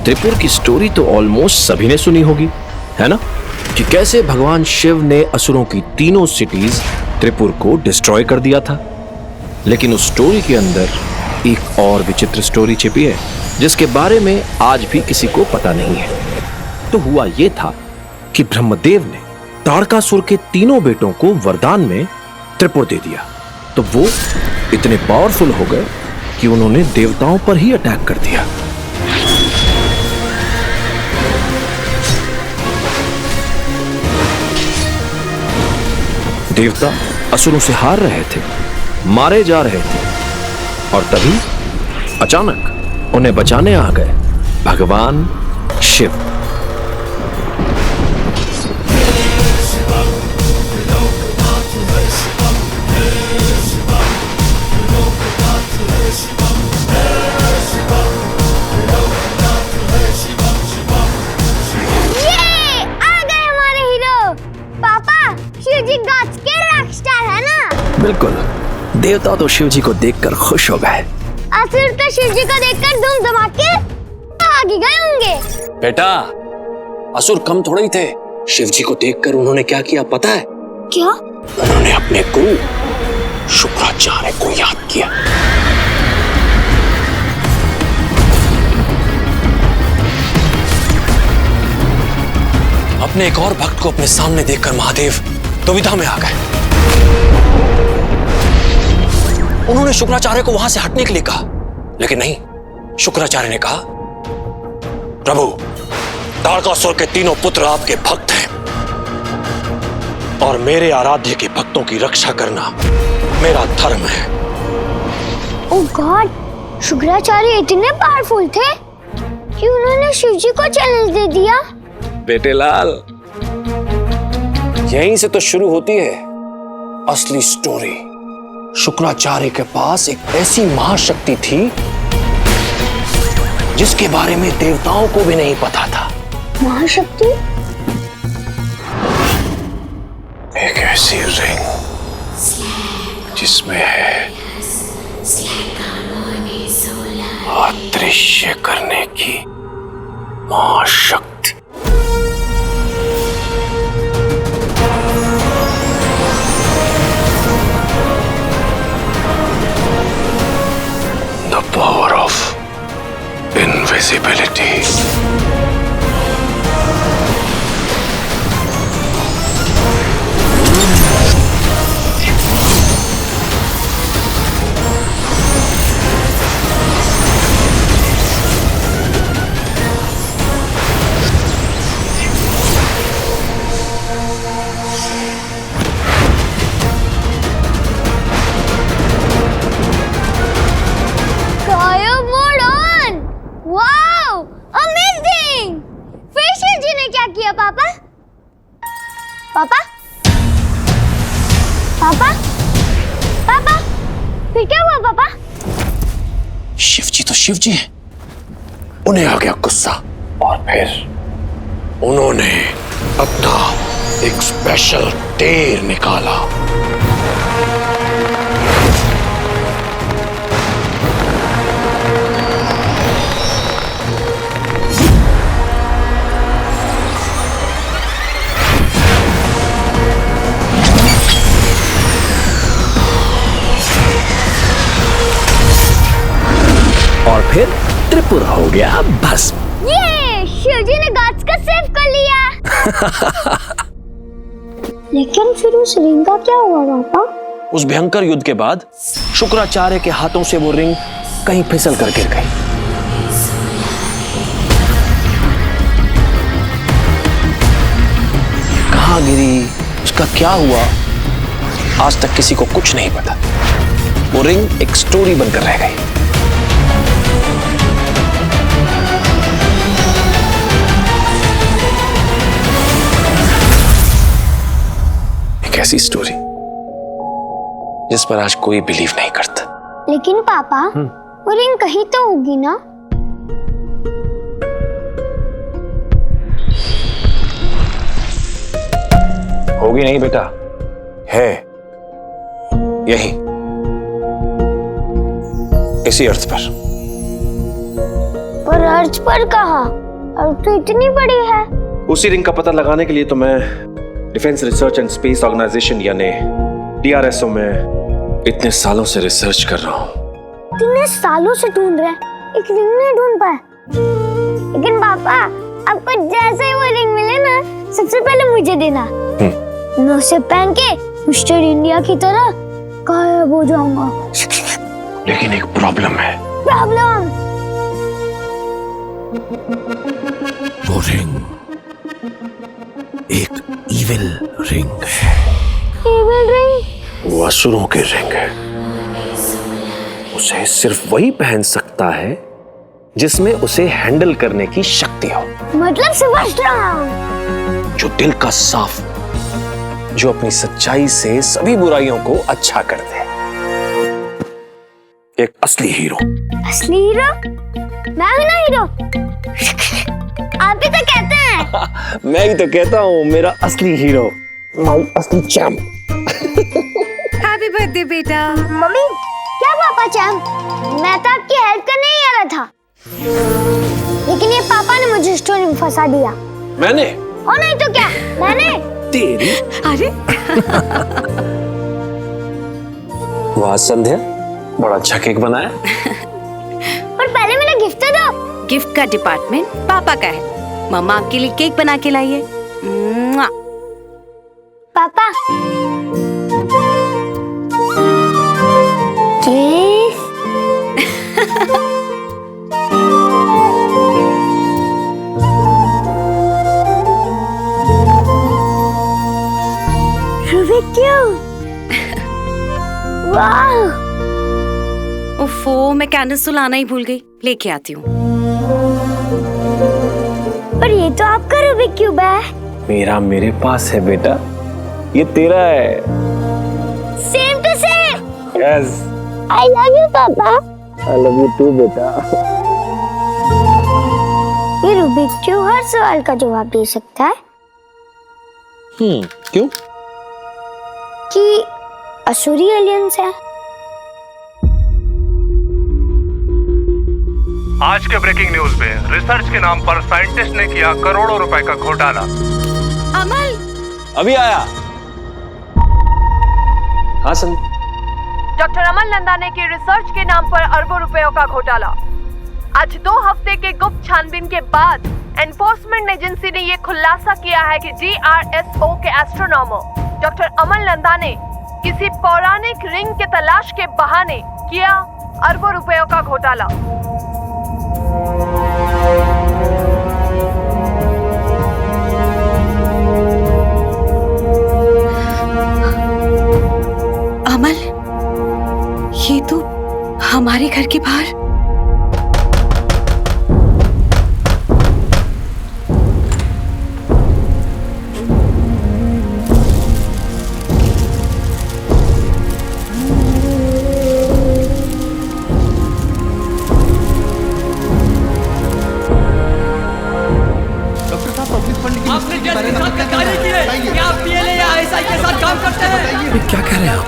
त्रिपुर की स्टोरी तो ऑलमोस्ट सभी ने सुनी होगी, है ना, कि कैसे भगवान शिव ने असुरों की तीनों सिटीज त्रिपुर को डिस्ट्रॉय कर दिया था। लेकिन उस स्टोरी के अंदर एक और विचित्र स्टोरी छिपी है जिसके बारे में आज भी किसी को पता नहीं है। तो हुआ यह था कि ब्रह्मदेव ने ताड़कासुर के तीनों बेटों को वरदान में त्रिपुर दे दिया, तो वो इतने पावरफुल हो गए कि उन्होंने देवताओं पर ही अटैक कर दिया। देवता असुरों से हार रहे थे, मारे जा रहे थे, और तभी अचानक उन्हें बचाने आ गए भगवान शिव। बिल्कुल, देवता तो शिव जी को देखकर खुश हो गए। असुर तो शिव जी को देखकर धूम धमाके भाग गए होंगे। बेटा, असुर कम थोड़े ही थे। शिव जी को देखकर उन्होंने क्या किया पता है? क्या? उन्होंने अपने गुरु शुक्राचार्य को याद किया। अपने एक और भक्त को अपने सामने देखकर महादेव दुविधा में आ गए। उन्होंने शुक्राचार्य को वहां से हटने के लिए कहा, लेकिन नहीं, शुक्राचार्य ने कहा, प्रभु, ताड़कासुर के तीनों पुत्र आपके भक्त हैं और मेरे आराध्य के भक्तों की रक्षा करना मेरा धर्म है। ओह गॉड, शुक्राचार्य इतने पावरफुल थे कि उन्होंने शिव जी को चैलेंज दे दिया। बेटे लाल, यहीं से तो शुरू होती है असली स्टोरी। शुक्राचार्य के पास एक ऐसी महाशक्ति थी जिसके बारे में देवताओं को भी नहीं पता था। महाशक्ति? एक ऐसी रिंग जिसमें है अदृश्य करने की महाशक्ति। The power of invisibility. पापा? पापा? पापा? पापा? फिर क्या हुआ पापा? शिव जी तो शिव जी हैं। उन्हें आ गया गुस्सा और फिर उन्होंने अपना एक स्पेशल टेर निकाला। और फिर त्रिपुर हो गया भस्म। ये शिवजी ने गॉड्स को सेव कर लिया। लेकिन फिर उस रिंग का क्या हुआ पापा? उस भयंकर युद्ध के बाद शुक्राचार्य के हाथों से वो रिंग कहीं फिसल कर गिर गई। कहाँ गिरी, उसका क्या हुआ, आज तक किसी को कुछ नहीं पता। वो रिंग एक स्टोरी बनकर रह गई। ऐसी स्टोरी जिस पर आज कोई बिलीव नहीं करता। लेकिन पापा, वो रिंग कहीं तो होगी ना? होगी नहीं बेटा, है यही, इसी अर्थ पर। पर अर्ज पर कहा, अर्ज तो इतनी बड़ी है। उसी रिंग का पता लगाने के लिए तो मैं defence research and space organisation यानी DRSO में इतने सालों से रिसर्च कर रहा हूँ। इतने सालों से ढूंढ रहे हैं, एक रिंग नहीं ढूंढ पाए। लेकिन पापा, आपको जैसे ही वो रिंग मिले ना, सबसे पहले मुझे देना। मैं उसे पहन के मिस्टर इंडिया की तरह गायब हो जाऊंगा। लेकिन एक प्रॉब्लम है। प्रॉब्लम? वो रिंग एक इविल रिंग है। Evil ring? वो असुरों की रिंग है। उसे सिर्फ वही पहन सकता है जिसमें उसे हैंडल करने की शक्ति हो। मतलब सुपर स्ट्रॉन्ग। जो दिल का साफ, जो अपनी सच्चाई से सभी बुराइयों को अच्छा कर दे। एक असली हीरो। असली हीरो? मैं हूं ना हीरो। आप ही तो कहते हैं। मैं ही तो कहता हूँ, मेरा असली हीरो, माय असली चैंप। हैप्पी बर्थडे बेटा। मम्मी, क्या पापा चैंप? मैं तो आपकी हेल्प करने ही आ रहा था, लेकिन ये पापा ने मुझे स्टोरी में फंसा दिया। मैंने? और नहीं तो क्या, मैंने। तेरी? अरे वाह संध्या, बड़ा अच्छा केक बनाया। पर पहले मेरा गिफ्ट तो दो। गिफ्ट का डिपार्टमेंट पापा का है। मम्मा आपके लिए केक बना के लाई है। पापा, किस? Rubik cube. वाह। ओफो, मैं कैंडल्स तो लाना ही भूल गई। लेके आती हूँ। पर ये तो आपका रूबिक क्यूब है। मेरा मेरे पास है बेटा, ये तेरा है। Same to same. Yes. I love you papa. I love you to बेटा। ये रूबिक क्यूब हर सवाल का जवाब दे सकता है। क्यों? कि असुरी एलियंस है। आज के ब्रेकिंग न्यूज में रिसर्च के नाम पर साइंटिस्ट ने किया करोड़ों रुपए का घोटाला। अमल, अभी आया। हाँ सन। डॉक्टर अमल नंदाने की रिसर्च के नाम पर अरबों रुपयों का घोटाला। आज 2 हफ्ते के गुप्त छानबीन के बाद एनफोर्समेंट एजेंसी ने यह खुलासा किया है कि DRSO के एस्ट्रोनॉमर डॉक्टर अमल नंदा ने किसी पौराणिक रिंग के तलाश के बहाने किया अरबों रुपयों का घोटाला। अमल, ये तो हमारे घर के बाहर। आपने जज के साथ गद्दारी की है। क्या आप PLA या ISI के साथ काम करते हैं? ये क्या कह रहे हैं आप?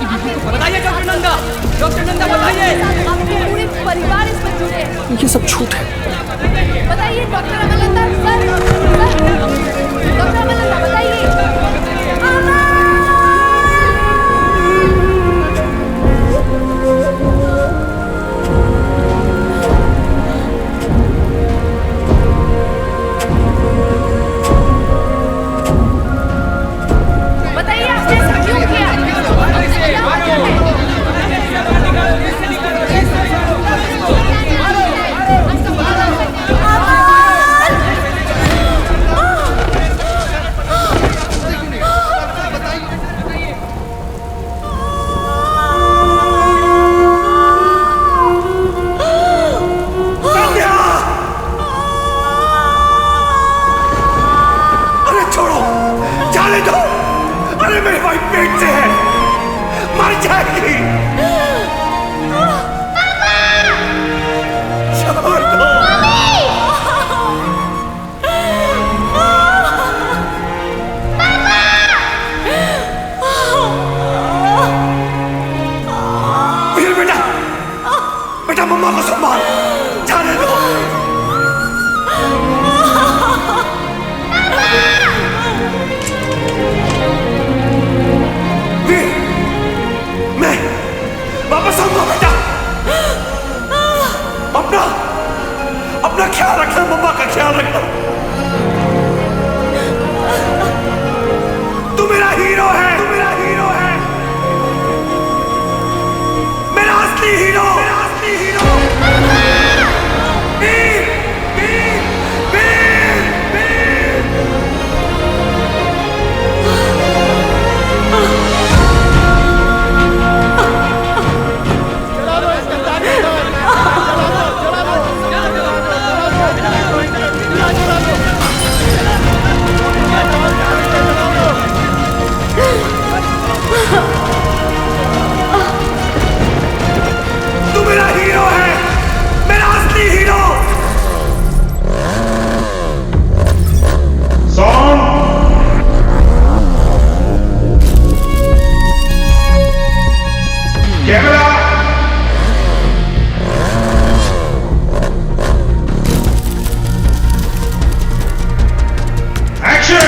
बताइए डॉक्टर नंदा। डॉक्टर नंदा बताइए। आपके पूरे परिवार इसमें जुड़े हैं। ये सब झूठ है। बताइए डॉक्टर अमल नंदा। सर, डॉक्टर अमल नंदा बताइए। बताइए आपने ऐसा क्यों किया? अरे छोड़ो, जाने दो। अरे मेरी वाइफ पेट से है, मर जाएगी। छोड़ दो। बेटा, बेटा मम्मा को संभाल। जाने दो। अपना ख्याल रखना, मम्मा का ख्याल रखना। तू मेरा हीरो है, तू मेरा हीरो है, मेरा असली हीरो, मेरा असली हीरो। वीर, वीर, वीर, वीर। तू मेरा हीरो है, मेरा असली हीरो। Camera action.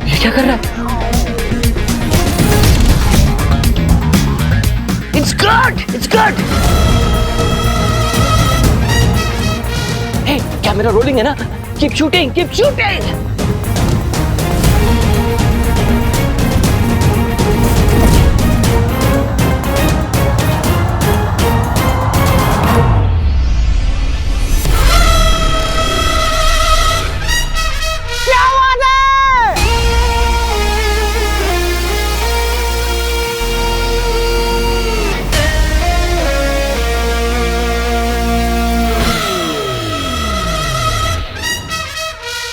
ये क्या कर रहा है? It's good! It's good! Hey, camera rolling है ना? Keep shooting! Keep shooting!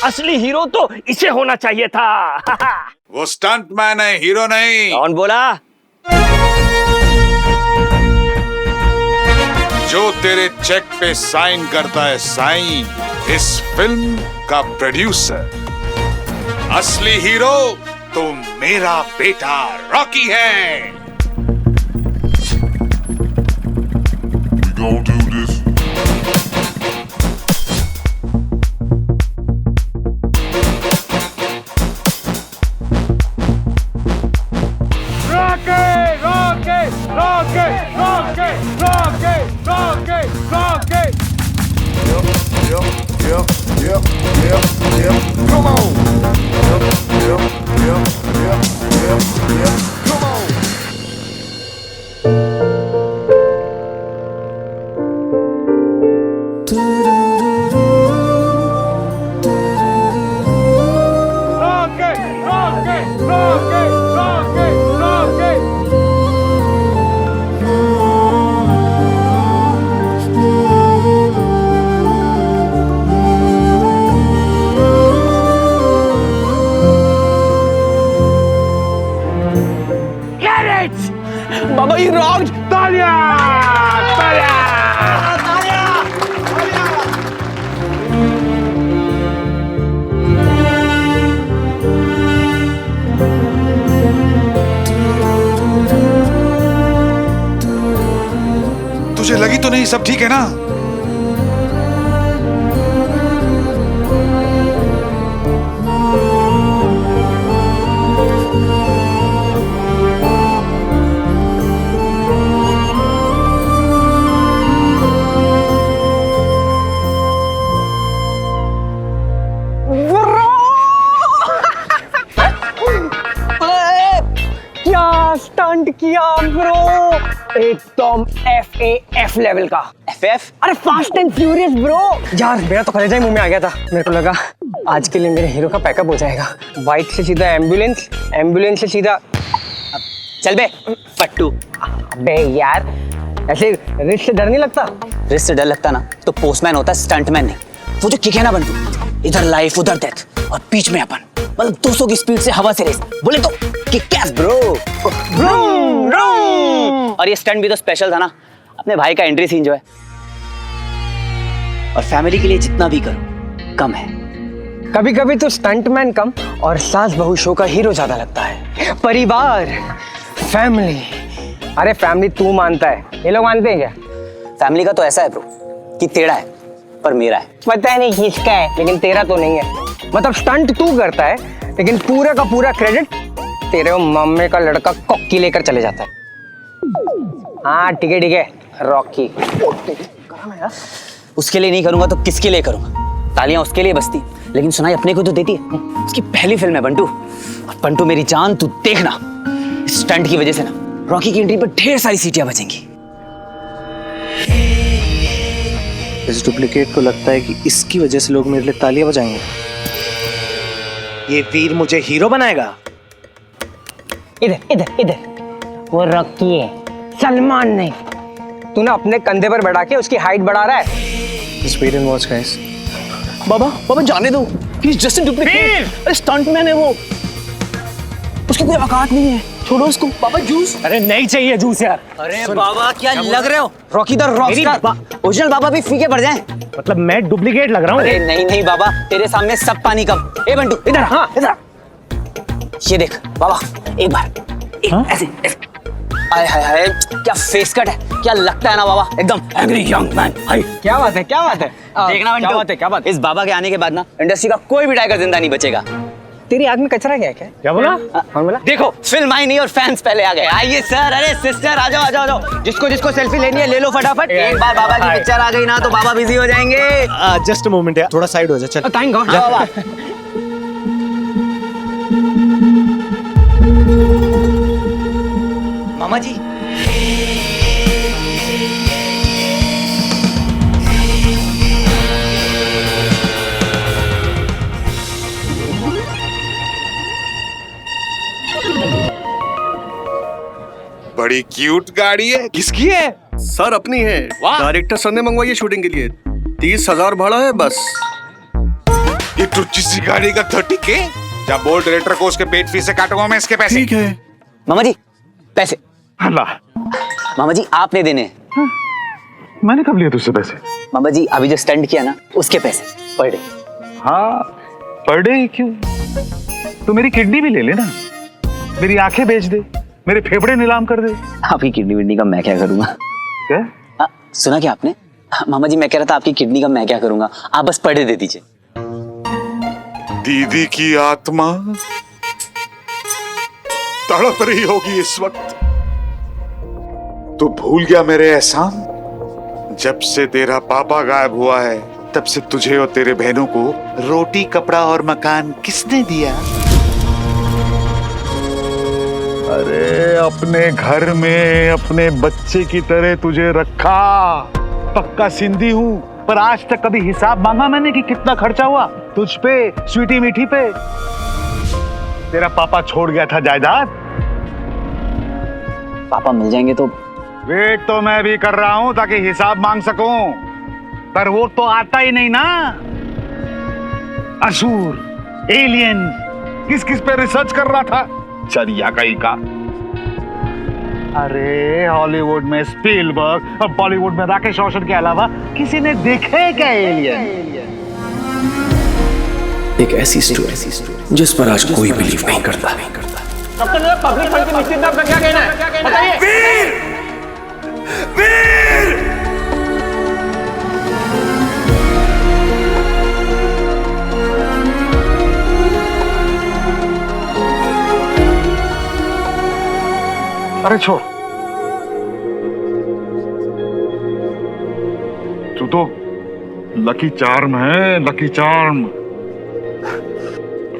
असली हीरो तो इसे होना चाहिए था। वो स्टंट मैन है, हीरो नहीं। कौन बोला? जो तेरे चेक पे साइन करता है साइन, इस फिल्म का प्रोड्यूसर। असली हीरो तो मेरा बेटा रॉकी है। We gonna do this. Come on. Come on. बाबा ये रॉन्ग। तालिया! तालिया! तुझे लगी तो नहीं सब ठीक है ना? एकदम FAF लेवल का। FF? अरे फास्ट एंड फ्यूरियस ब्रो। यार मेरा तो कलेजा ही मुंह में आ गया था। मेरे को लगा आज के लिए मेरे हीरो का पैकअप हो जाएगा। बाइक से सीधा एम्बुलेंस, एम्बुलेंस से सीधा चल बे पट्टू। अबे यार ऐसे रिस्क से डर नहीं लगता? रिस्क से डर लगता ना तो पोस्टमैन होता है, स्टंटमैन नहीं। वो जो किक है ना बंटू, इधर लाइफ उधर डेथ और बीच में अपन, मतलब 200 की स्पीड से हवा से रेस, बोले तो किक एस ब्रो। और ये स्टंट भी तो स्पेशल था ना, अपने भाई का एंट्री सीन जो है। और फैमिली के लिए जितना भी करो कम है। कभी कभी तो स्टंटमैन कम और सास बहू शो का हीरो ज्यादा लगता है। परिवार, फैमिली। अरे फैमिली तू मानता है, ये लोग मानते हैं क्या? फैमिली का तो ऐसा है ब्रो कि तेरा है पर मेरा है। पता नहीं किसका है लेकिन तेरा तो नहीं है। मतलब स्टंट तू करता है लेकिन पूरा का पूरा क्रेडिट तेरे मम्मी का लड़का कॉकी लेकर चले जाता है। हाँ ठीक है रॉकी। उसके लिए नहीं करूंगा तो किसके लिए करूंगा? तालियां उसके लिए बजती, लेकिन सुनाई अपने को तो देती है। उसकी पहली फिल्म है बंटू। और बंटू मेरी जान, तू देखना इस स्टंट की वजह से ना रॉकी की एंट्री पर ढेर सारी सीटियां बजेंगी। इस डुप्लीकेट को लगता है कि इसकी वजह से लोग मेरे लिए तालियां बजाएंगे। ये वीर मुझे हीरो बनाएगा। इधर वो रॉकी है, सलमान नहीं। तू ना अपने कंधे पर बैठा के उसकी हाइट बढ़ा रहा है। Just wait and watch, guys. बाबा जाने दो, he's just a duplicate। अरे स्टंटमैन है वो, उसकी कोई औकात नहीं है, छोड़ो उसको। बाबा जूस। अरे नहीं चाहिए जूस यार। अरे बाबा क्या लग रहे हो? Rocky the Rockstar. ओरिजिनल बाबा भी फीके पड़ जाएं। मतलब मैं डुप्लीकेट लग रहा हूँ? अरे नहीं बाबा, तेरे सामने सब पानी कम। ए बंटू इधर। हाँ इधर। ये देख बाबा, एक बार ऐसे। हाय क्या फेस कट है, क्या लगता है ना बाबा, एकदम एंग्री यंग मैन। क्या बात है देखना बंटू, क्या बात है? इस बाबा के आने के बाद ना इंडस्ट्री का कोई भी टाइगर जिंदा नहीं बचेगा। तेरी आग में कचरा क्या बोला? कौन बोला? देखो फिल्म आई नहीं और फैंस पहले आ गए। आइए सर, अरे सिस्टर आ जाओ। जिसको सेल्फी लेनी है ले लो फटाफट। एक बार बाबा की पिक्चर आ गई ना तो बाबा बिजी हो जाएंगे। जस्ट अ मोमेंट यार, थोड़ा साइड हो जा। चल थैंक गॉड। जाओ बाबा। मामा जी बड़ी क्यूट गाड़ी है, किसकी है? सर अपनी है। वाह। डायरेक्टर सर ने मंगवाई है शूटिंग के लिए। 30,000 भाड़ा है बस। ये टुच्ची सी गाड़ी का 30K? जब बोल डायरेक्टर को उसके पेट फीस से काटूंगा मैं इसके पैसे। ठीक है। मामा जी पैसे। अल्लाह, मामा जी आपने देने हैं। मैंने कब लिया तुझसे पैसे? मामा जी अभी जो स्टंट किया ना उसके पैसे पर डे। हाँ पर डे क्यों? तो मेरी किडनी भी ले लेना, मेरी आंखें बेच दे, मेरे फेफड़े नीलाम कर दे। आपकी किडनी विडनी का मैं क्या करूंगा? क्या? सुना क्या आपने? मामा जी मैं कह रहा था आपकी किडनी का मैं क्या करूंगा, आप बस पर डे दे दीजिए। दीदी की आत्मा तड़प रही होगी इस वक्त। तू भूल गया मेरे एहसान? जब से तेरा पापा गायब हुआ है तब से तुझे और तेरे बहनों को रोटी कपड़ा और मकान किसने दिया? अरे अपने घर में अपने बच्चे की तरह तुझे रखा। पक्का सिंधी हूँ पर आज तक कभी हिसाब मांगा मैंने कि कितना खर्चा हुआ तुझ पे, स्वीटी मीठी पे। तेरा पापा छोड़ गया था जायदाद। पापा मिल जाएंगे तो? वेट तो मैं भी कर रहा हूं ताकि हिसाब मांग सकूं, पर वो तो आता ही नहीं ना। असुर, एलियन, किस किस पे रिसर्च कर रहा था? चरिया कहीं का। अरे हॉलीवुड में स्पीलबर्ग और बॉलीवुड में राकेश रोशन के अलावा किसी ने देखे क्या एलियन? एक ऐसी स्टोरी जिस पर आज कोई बिलीव नहीं करता। पब्लिक फंड की निश्चित दाम का क्या कहना है? बताइए। वीर! अरे छोड़, तू तो लकी चार्म है, लकी चार्म।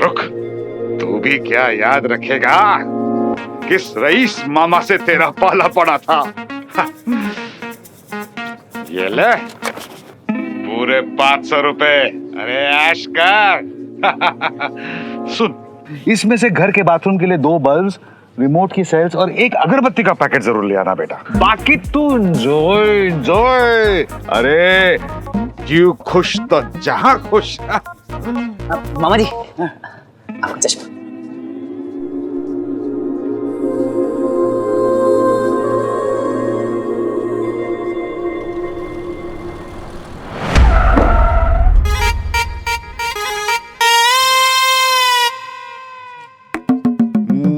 रुक, तू भी क्या याद रखेगा किस रईस मामा से तेरा पाला पड़ा था? ये ले पूरे 500 रुपए। अरे ऐश कर। सुन, इसमें से घर के बाथरूम के लिए 2 बल्ब्स, रिमोट की सेल्स और एक अगरबत्ती का पैकेट जरूर ले आना बेटा। बाकी तू एंजॉय। अरे जीव खुश तो जहां खुश। मामा जी चश्मा।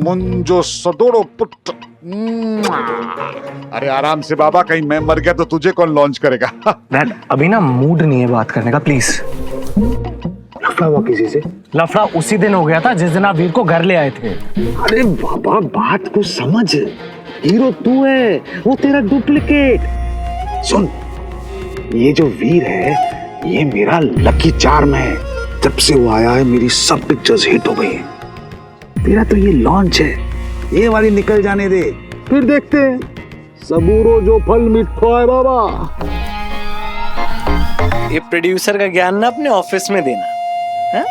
मुंजो सदोड़ो पुत्र। अरे आराम से बाबा, कहीं मैं मर गया तो तुझे कौन लॉन्च करेगा? डैड अभी ना मूड नहीं है बात करने का, प्लीज। लफड़ा हुआ किसी से? लफड़ा उसी दिन हो गया था जिस दिन आप वीर को घर ले आए थे। अरे बाबा बात को समझ, हीरो तू है, वो तेरा डुप्लीकेट। सुन, ये जो वीर है ये मेरा लकी चार्म है। जब से वो आया है मेरी सब पिक्चर्स हिट हो गई हैं। तेरा तो ये लॉन्च है, ये वाली निकल जाने दे, फिर देखते हैं। सबूरो जो फल मिठो है बाबा। ये प्रोड्यूसर का ज्ञान ना अपने ऑफिस में देना है?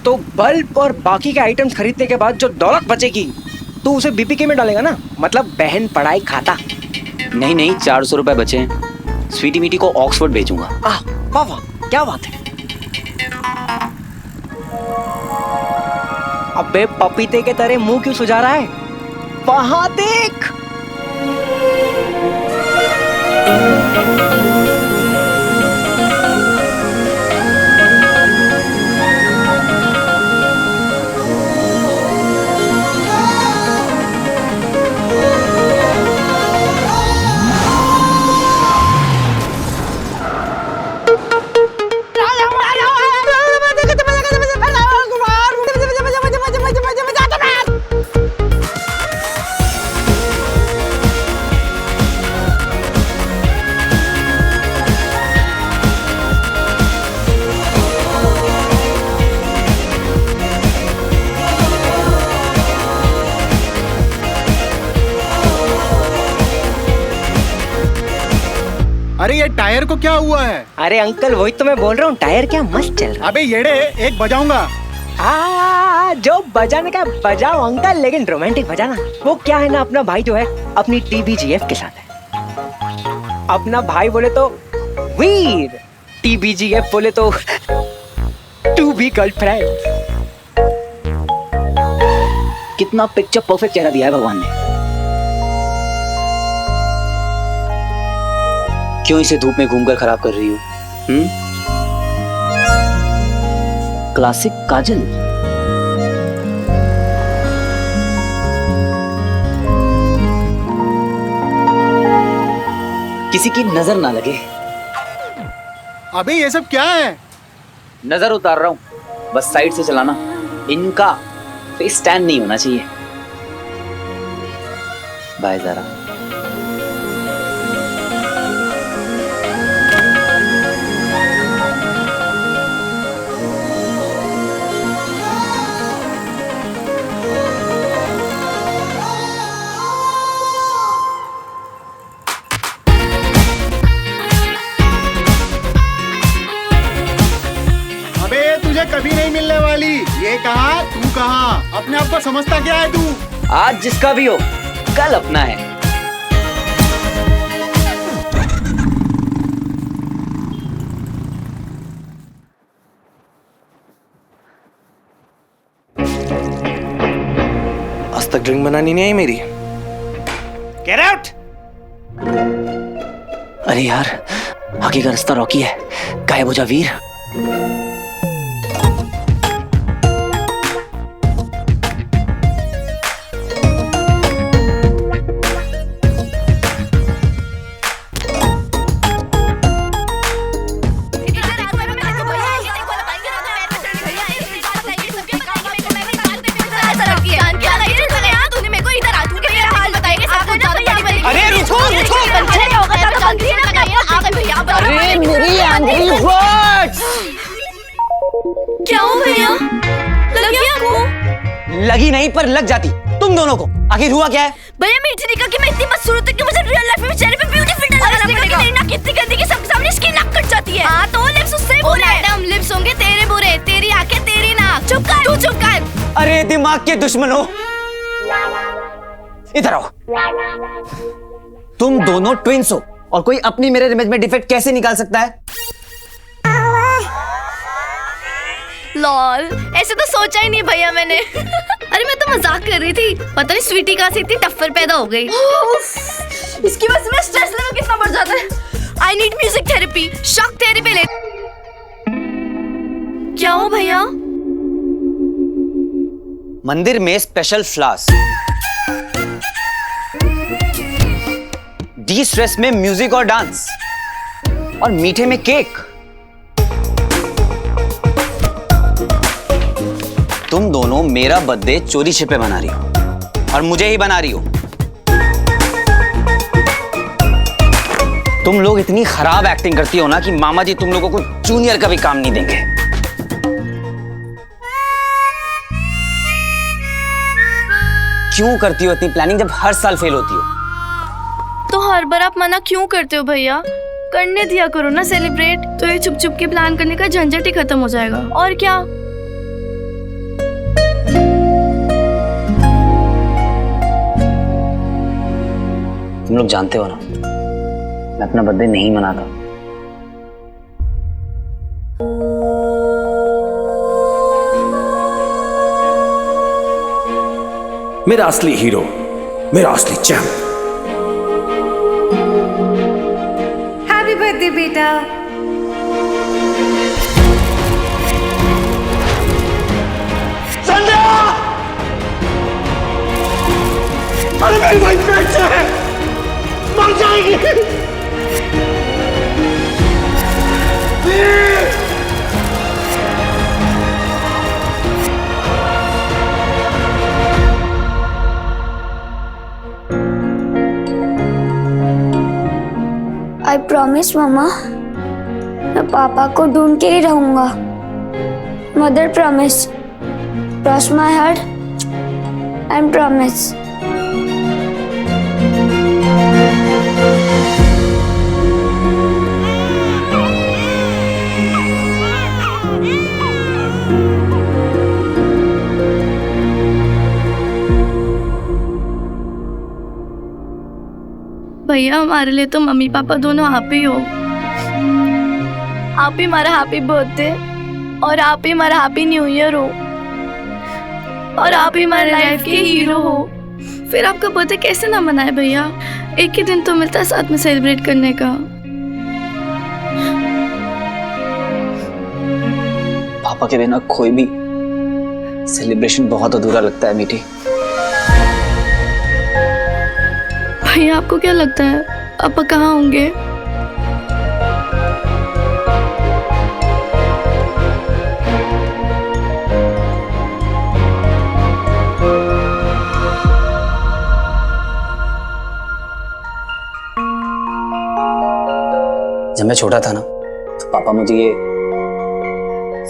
तो बल्ब और बाकी के आइटम्स खरीदने के बाद जो दौलत बचेगी तो उसे बीपीके में डालेगा ना, मतलब बहन पढ़ाई खाता। नहीं 400 रुपए बचे हैं, स्वीटी मीटी को ऑक्सफोर्ड भेजूंगा। वाह वाह, क्या बात है। अबे पपीते के तरह मुंह क्यों सुझा रहा है? वहां देख। अरे ये टायर को क्या हुआ है? अरे अंकल वही तो मैं बोल रहा हूँ, टायर क्या मस्त चल रहा है। अबे येड़े, एक बजाऊंगा। जो बजाने का बजाओ अंकल, लेकिन रोमांटिक बजाना। वो क्या है ना, अपना भाई जो है अपनी टीबीजीएफ के साथ है। अपना भाई बोले तो वीर, टीबीजीएफ बोले तो टू बी गर्लफ्रेंड। कितना पिक्चर परफेक्ट चेहरा दिया है भगवान ने। क्यों इसे धूप में घूमकर खराब कर रही हो? क्लासिक काजल। किसी की नजर ना लगे। अबे ये सब क्या है? नजर उतार रहा हूं, बस साइड से चलाना। इनका फेस स्टैंड नहीं होना चाहिए। बाय जरा। कभी नहीं मिलने वाली। ये कहा, तू कहा। अपने आप को समझता क्या है तू? आज जिसका भी हो, कल अपना है। आज तक ड्रिंक बनानी नहीं आई मेरी। Get out! अरे यार, आगे का रास्ता रॉकी है। गायब हो जा वीर। भैया लग गया आपको? लगी नहीं पर लग जाती तुम दोनों को। आखिर हुआ क्या है? भैया मीठी ने कहा कि मैं इतनी मस्त हूं कि मुझे रियल लाइफ में चेहरे पे ब्यूटी फिल्टर लगाना पड़ेगा। मेरी नाक कितनी गंदी कि सबके सामने इसकी नाक कट जाती है। हां तो लिप्स उससे बुरे हैं। मैडम लिप्स होंगे तेरे बुरे, तेरी आंखें तेरी नाक। चुप कर तू, चुप कर। अरे दिमाग के दुश्मनों, इधर आओ। तुम दोनों ट्विंस हो और कोई अपनी मिरर इमेज में डिफेक्ट कैसे निकाल सकता है? लॉल, ऐसे तो सोचा ही नहीं भैया मैंने। अरे मैं तो मजाक कर रही थी। पता नहीं स्वीटी कहाँ से इतनी टफ्फर पैदा हो गई। इसकी वजह से मेरा स्ट्रेस लेवल कितना बढ़ जाता है। I need music therapy, shock therapy ले। क्या हो भैया? मंदिर में स्पेशल फ्लावर्स, डी स्ट्रेस में म्यूजिक और डांस, और मीठे में केक। तुम दोनों मेरा बर्थडे चोरी छिपे मना रही हो और मुझे ही बना रही हो। तुम लोग इतनी खराब एक्टिंग करती हो ना कि मामा जी तुम लोगों को जूनियर का भी काम नहीं देंगे। क्यों करती हो इतनी प्लानिंग जब हर साल फेल होती हो? तो हर बार आप मना क्यों करते हो भैया? करने दिया करो ना सेलिब्रेट, तो ये छुप छुप के प्लान करने का झंझट ही खत्म हो जाएगा। और क्या? तुम लोग जानते हो ना, मैं अपना बर्थडे नहीं मनाता। मेरा असली हीरो, मेरा असली चैंप। हैप्पी बर्थडे बेटा। संध्या! अरे मेरी भाई पेट से है, मर जाएगी। आई प्रॉमिस मामा, मैं पापा को ढूंढ के ही रहूंगा। Mother promise, cross my heart and promise. भैया हमारे लिए तो मम्मी पापा दोनों आप ही हो। आप ही हमारा हैप्पी बर्थडे और आप ही हमारा हैप्पी न्यू ईयर हो और आप ही हमारे लाइफ के हीरो हो। फिर आपका बर्थडे कैसे ना मनाए भैया? एक ही दिन तो मिलता है साथ में सेलिब्रेट करने का। पापा के बिना कोई भी सेलिब्रेशन बहुत अधूरा लगता है मीठी। भैया आपको क्या लगता है पापा कहाँ होंगे? जब मैं छोटा था ना, तो पापा मुझे ये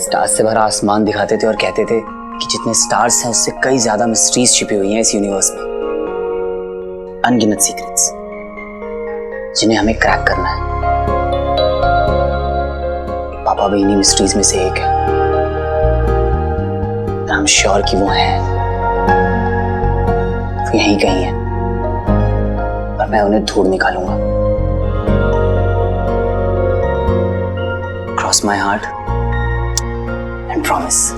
स्टार्स से भरा आसमान दिखाते थे और कहते थे कि जितने स्टार्स हैं उससे कई ज्यादा मिस्ट्रीज छिपी हुई हैं इस यूनिवर्स में। अनगिनत सीक्रेट्स जिन्हें हमें क्रैक करना है। पापा भी इन्हीं मिस्ट्रीज में से एक है। आई एम श्योर कि वो हैं, वो यहीं कहीं है, और मैं उन्हें ढूंढ निकालूंगा। Cross my heart and promise.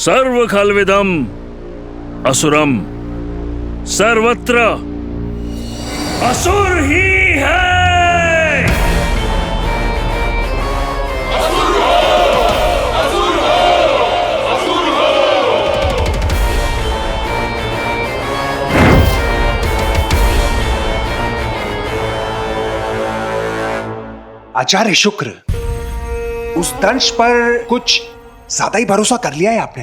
सर्व खलविदम असुरम सर्वत्र असुर ही है। आचार्य शुक्र, उस दंश पर कुछ ज्यादा ही भरोसा कर लिया है आपने।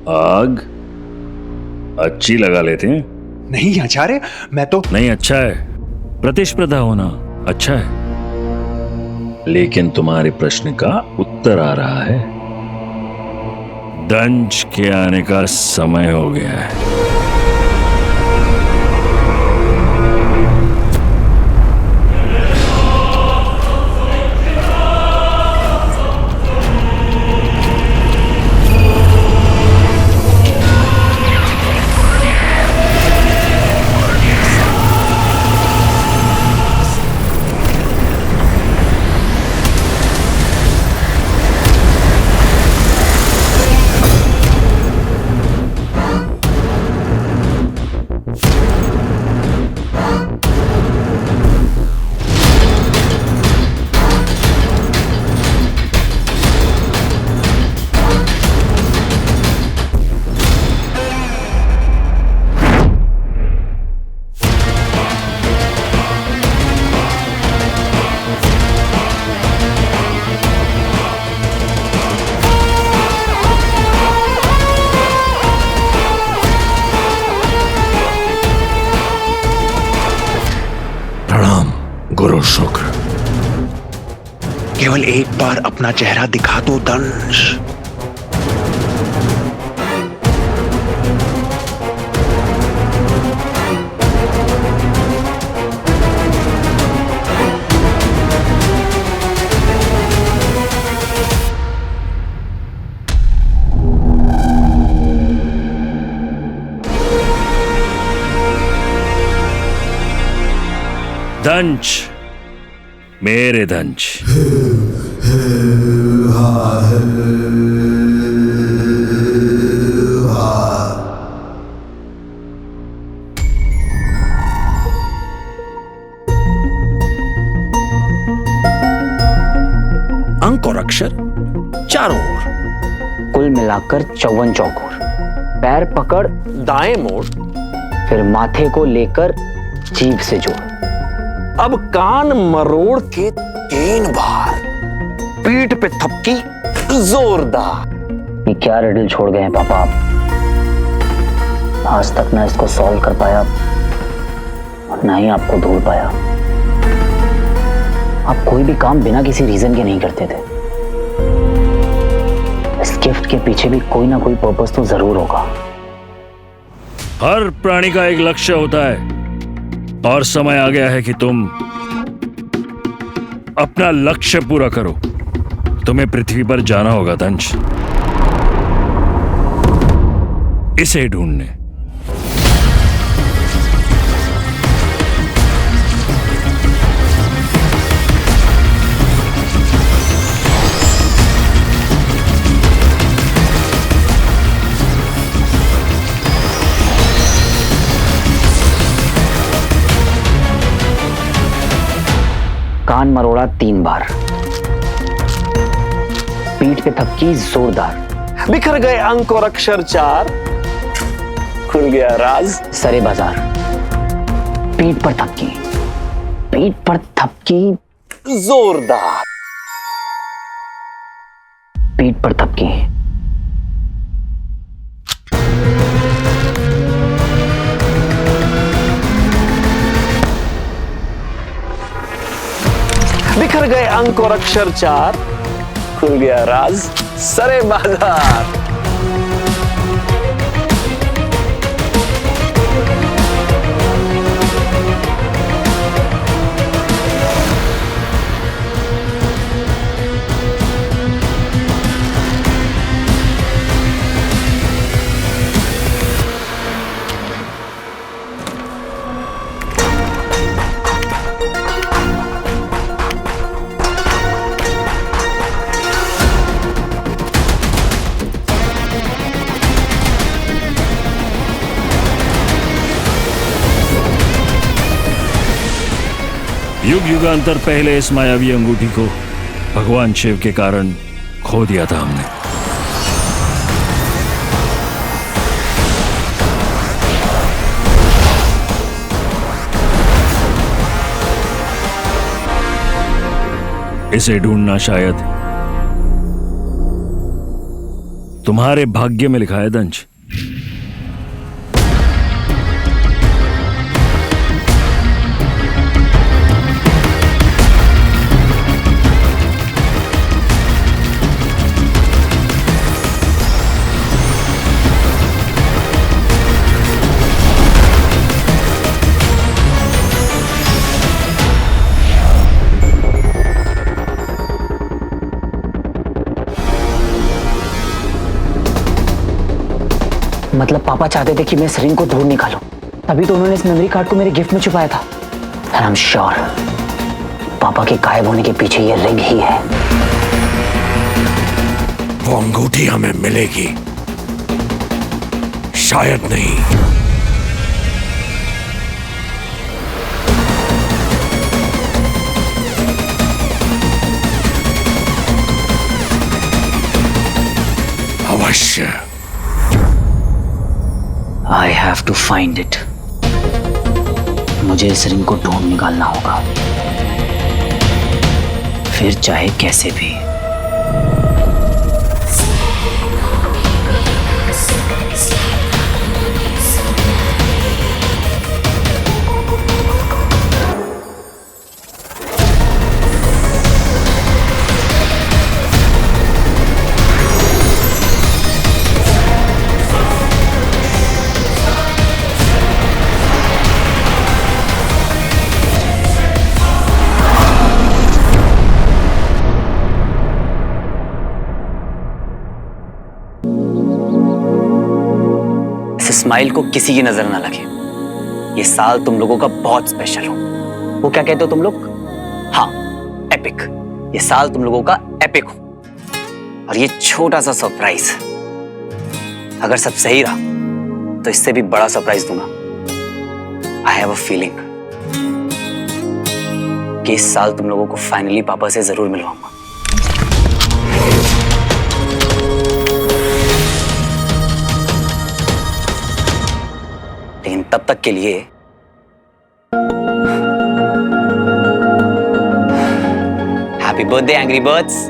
आग अच्छी लगा लेते हैं। नहीं आचार्य, मैं तो नहीं, अच्छा है, प्रतिस्पर्धा होना अच्छा है, लेकिन तुम्हारे प्रश्न का उत्तर आ रहा है। दंश के आने का समय हो गया है। गुरु शुक्र, केवल एक बार अपना चेहरा दिखा दो दंश। दंश, मेरे दंश, अंक और अक्षर चारों ओर, कुल मिलाकर 54 चौकोर। पैर पकड़ दाएं मोड़, फिर माथे को लेकर जीभ से जोड़। अब कान मरोड़ के 3 बार, पीठ पे थपकी जोरदार। ये क्या रिडल छोड़ गए हैं पापा आप? आज तक ना इसको सॉल्व कर पाया और ना ही आपको ढूंढ पाया। आप कोई भी काम बिना किसी रीजन के नहीं करते थे। इस गिफ्ट के पीछे भी कोई ना कोई पर्पस तो जरूर होगा। हर प्राणी का एक लक्ष्य होता है और समय आ गया है कि तुम अपना लक्ष्य पूरा करो। तुम्हें पृथ्वी पर जाना होगा दंश, इसे ढूंढने। कान मरोड़ा 3 बार, पीठ पे थपकी जोरदार। बिखर गए अंक और अक्षर 4, खुल गया राज सरे बाजार। पीठ पर थपकी, पीठ पर थपकी जोरदार। पीठ पर थपकी। बिखर गए अंक और अक्षर 4, खुल गया राज सरे बाजार। युग युगांतर पहले इस मायावी अंगूठी को भगवान शिव के कारण खो दिया था हमने। इसे ढूंढना शायद तुम्हारे भाग्य में लिखा है दंश। मतलब पापा चाहते थे कि मैं इस रिंग को ढूंढ निकालूं, तभी तो उन्होंने इस मेमोरी कार्ड को मेरे गिफ्ट में छुपाया था। एंड आई एम श्योर पापा के गायब होने के पीछे ये रिंग ही है। वो अंगूठी हमें मिलेगी, शायद नहीं। अवश्य। I have to find it. मुझे इस रिंग को ढूंढ निकालना होगा, फिर चाहे कैसे भी। स्माइल को किसी की नजर ना लगे। ये साल तुम लोगों का बहुत स्पेशल हो। वो क्या कहते हो तुम लोग? हाँ, एपिक। ये साल तुम लोगों का एपिक हो। और ये छोटा सा सरप्राइज, अगर सब सही रहा तो इससे भी बड़ा सरप्राइज दूंगा। आई हैव अ फीलिंग कि इस साल तुम लोगों को फाइनली पापा से जरूर मिलवाऊंगा। लेकिन तब तक के लिए happy birthday angry birds.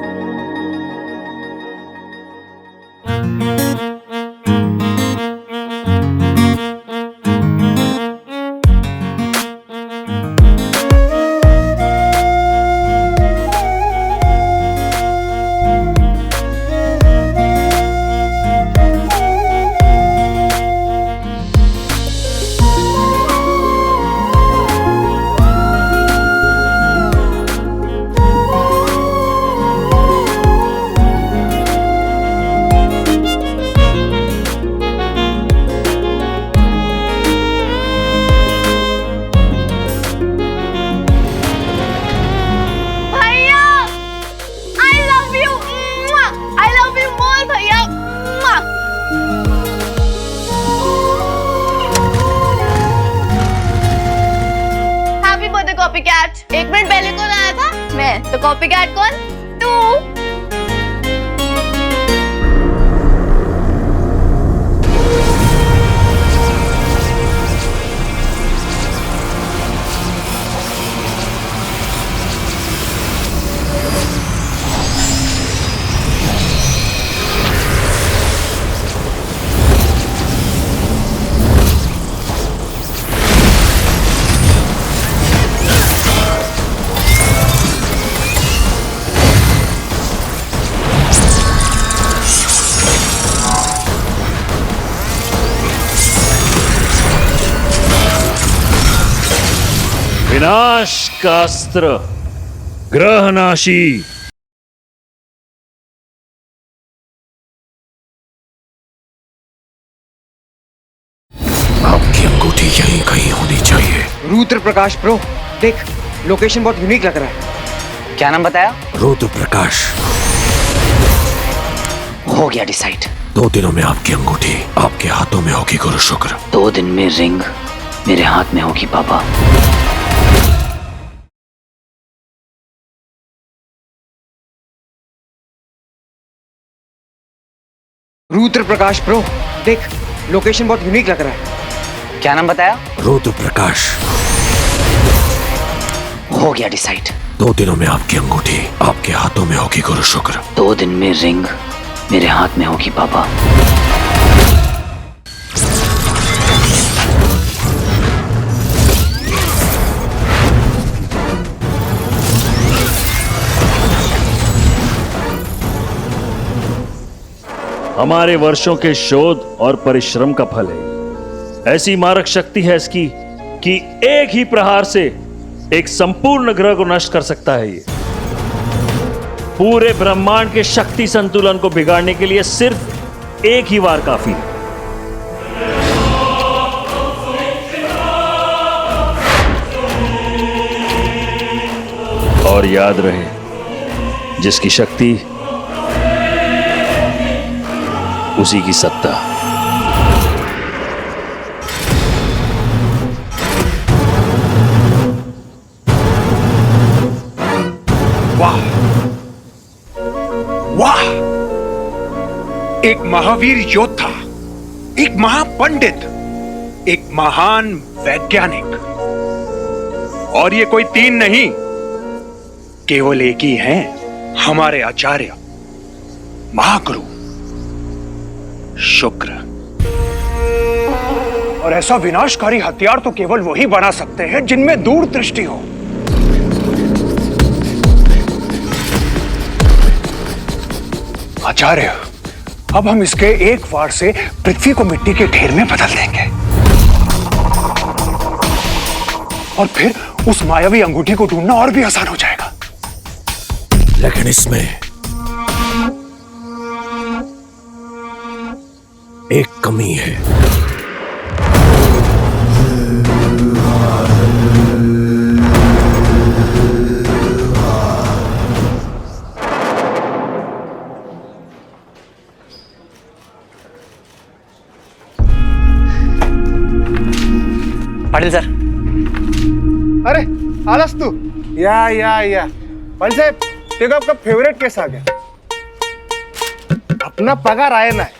Copycat. एक मिनट पहले कौन आया था? मैं। तो कॉपीकैट कौन? तू। विनाश का अस्त्र, ग्रहनाशी। आपकी अंगूठी यहीं कहीं होनी चाहिए। रुद्र प्रकाश प्रो, देख लोकेशन बहुत यूनिक लग रहा है। क्या नाम बताया? रुद्र प्रकाश। हो गया डिसाइड। 2 दिनों में आपकी अंगूठी आपके हाथों में होगी गुरु शुक्र। 2 दिन में रिंग मेरे हाथ में होगी पापा। रुद्र प्रकाश ब्रो, देख लोकेशन बहुत यूनिक लग रहा है। क्या नाम बताया? रुद्र प्रकाश। हो गया डिसाइड। 2 दिनों में आपकी अंगूठी आपके हाथों में होगी गुरु शुक्र। 2 दिन में रिंग मेरे हाथ में होगी पापा। हमारे वर्षों के शोध और परिश्रम का फल है। ऐसी मारक शक्ति है इसकी कि एक ही प्रहार से एक संपूर्ण ग्रह को नष्ट कर सकता है। ये पूरे ब्रह्मांड के शक्ति संतुलन को बिगाड़ने के लिए सिर्फ एक ही वार काफी है। और याद रहे, जिसकी शक्ति उसी की सत्ता। वाह वाह, एक महावीर योद्धा, एक महापंडित, एक महान वैज्ञानिक, और ये कोई 3 नहीं, केवल एक ही हैं, हमारे आचार्य महागुरु शुक्र। और ऐसा विनाशकारी हथियार तो केवल वही बना सकते हैं जिनमें दूरदृष्टि हो। आचार्य, अब हम इसके एक वार से पृथ्वी को मिट्टी के ढेर में बदल देंगे और फिर उस मायावी अंगूठी को ढूंढना और भी आसान हो जाएगा। लेकिन इसमें एक कमी है। पाटिल सर। अरे आलस तू, या पाटिल साहब, देखो आपका फेवरेट केस आ गया। अपना पगार आया ना है,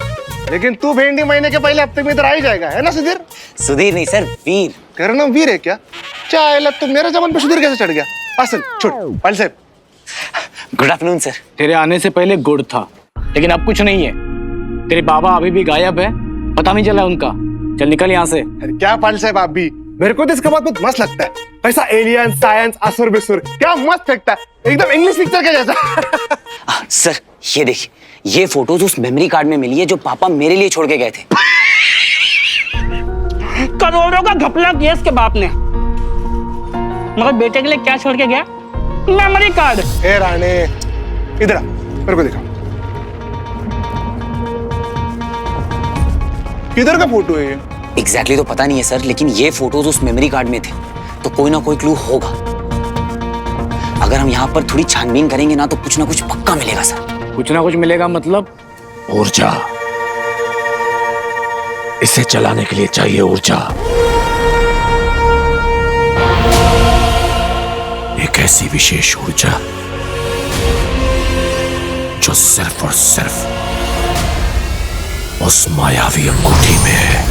लेकिन तू भेंडी महीने के पहले हफ्ते में इधर आ ही जाएगा, है ना सुधीर? सुधीर नहीं सर, वीर। तेरा नाम वीर है क्या? चाहे तो मेरे जमान पे सुधीर कैसे चढ़ गया? असल छोड़ पाटिल साहब। Good afternoon sir. तेरे आने से पहले गुड़ था, लेकिन अब कुछ नहीं है। तेरे बाबा अभी भी गायब है, पता नहीं चला उनका। चल निकल यहाँ से। क्या पाटिल साहब आप भी, मेरे को तो इसका बात बहुत मस्त लगता है। ऐसा एलियन साइंस असुर बेसुर क्या मस्त फेंकता है, एकदम इंग्लिश पिक्चर के जैसा। सर ये देखिए, ये फोटोज उस मेमोरी कार्ड में मिली है जो पापा मेरे लिए छोड़ के गए थे। करोड़ों का घपला किया इसके बाप ने, मगर बेटे के लिए क्या छोड़ के गया? Memory card. ए राणे, इधर आ, मेरे को दिखा, किधर का फोटो है ये? एग्जैक्टली तो पता नहीं है सर, लेकिन ये फोटोज उस मेमोरी कार्ड में थे, तो कोई ना कोई क्लू होगा। अगर हम यहाँ पर थोड़ी छानबीन करेंगे ना, तो कुछ ना कुछ पक्का मिलेगा सर। कुछ ना कुछ मिलेगा मतलब? ऊर्जा, इसे चलाने के लिए चाहिए ऊर्जा। एक ऐसी विशेष ऊर्जा जो सिर्फ और सिर्फ उस मायावी अंगूठी में है।